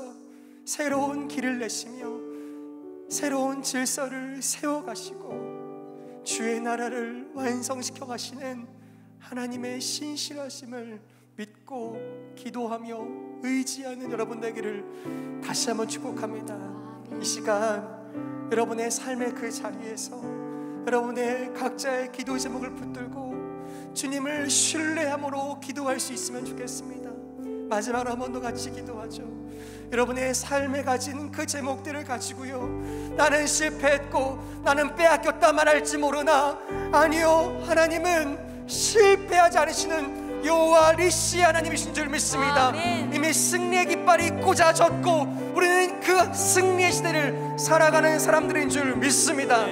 새로운 길을 내시며 새로운 질서를 세워가시고 주의 나라를 완성시켜 가시는 하나님의 신실하심을 믿고 기도하며 의지하는 여러분 되기를 다시 한번 축복합니다. 이 시간 여러분의 삶의 그 자리에서 여러분의 각자의 기도 제목을 붙들고 주님을 신뢰함으로 기도할 수 있으면 좋겠습니다. 마지막으로 한 번 더 같이 기도하죠. 여러분의 삶에 가진 그 제목들을 가지고요, 나는 실패했고 나는 빼앗겼다 말할지 모르나, 아니요, 하나님은 실패하지 않으시는 여호와 니시 하나님이신 줄 믿습니다. 이미 승리의 깃발이 꽂아졌고 우리는 그 승리의 시대를 살아가는 사람들인 줄 믿습니다.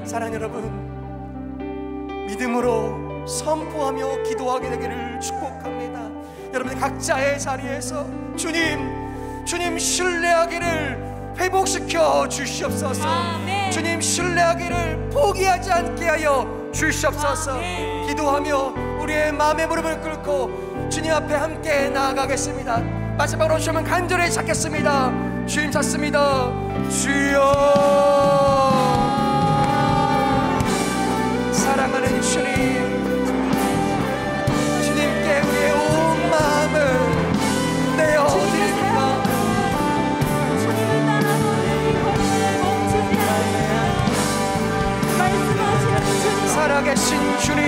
사랑하는 여러분, 믿음으로 선포하며 기도하게 되기를 축복합니다. 여러분 각자의 자리에서 주님 신뢰하기를 회복시켜 주시옵소서. 주님 신뢰하기를 포기하지 않게 하여 주시옵소서. 기도하며 우리의 마음의 무릎을 꿇고 주님 앞에 함께 나아가겠습니다. 마지막으로 주님은 간절히 찾겠습니다. 주님 찾습니다. 주여. 사랑하는 주님, 주님께 우리의 온 마음을 내어드립니다. 주님을 따라오는 이 걸음을 멈추지 않습니다. 말씀하시는 주님, 살아계신 주님,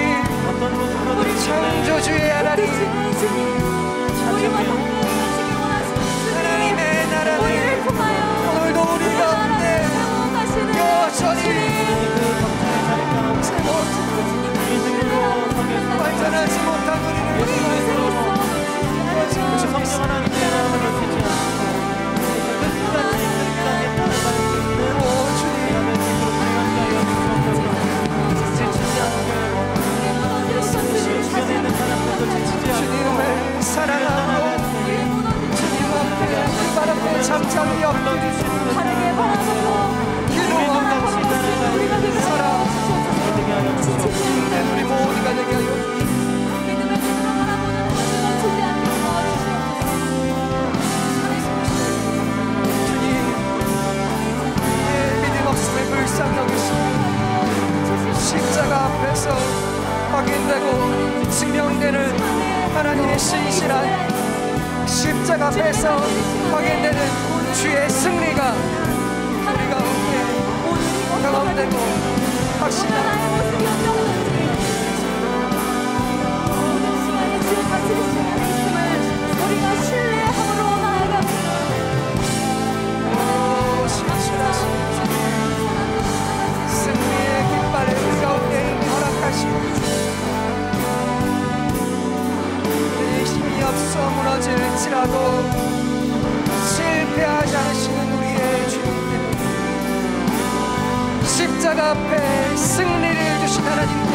우리 창조주의 하나님, 우리와 동행하시기 원하시는 하나님의 나라를 우리를 통하여 오늘도 우리 가운데 여전히 완전하지 못한 우리를 위하여 성령 하나님의 마음을 놓치지 않고 끝까지 따라갈 수 있는 주변에 있는 사람들도 지치지 않고 주님을 사랑하고 주님 앞에 발 앞에 잠잠히 엎드리시는 바르게 바라보고 기도하는 우리가 되게 사랑 우리 모두가 되게 하여 믿음의 눈으로 바라보는 하나님 멈추지 않게 도와주시옵소서. 주님, 내 믿음 없음을 불쌍히 여기시고 십자가 앞에서 확인되고 증명되는 하나님의 신실한 십자가 앞에서 확인되는 주의 승리가 우리 가운데 경험되고 확신하고 모든 시간에 주의 다스리시는 말씀을 우리가 신뢰함으로 나아갑니다. 신실하신 승리의 깃발을 우리 가운데 허락하시고 우리의 힘이 없어 무너질지라도 실패하지 않으시는 우리의 주님께 십자가 앞에 승리를 주신 하나님께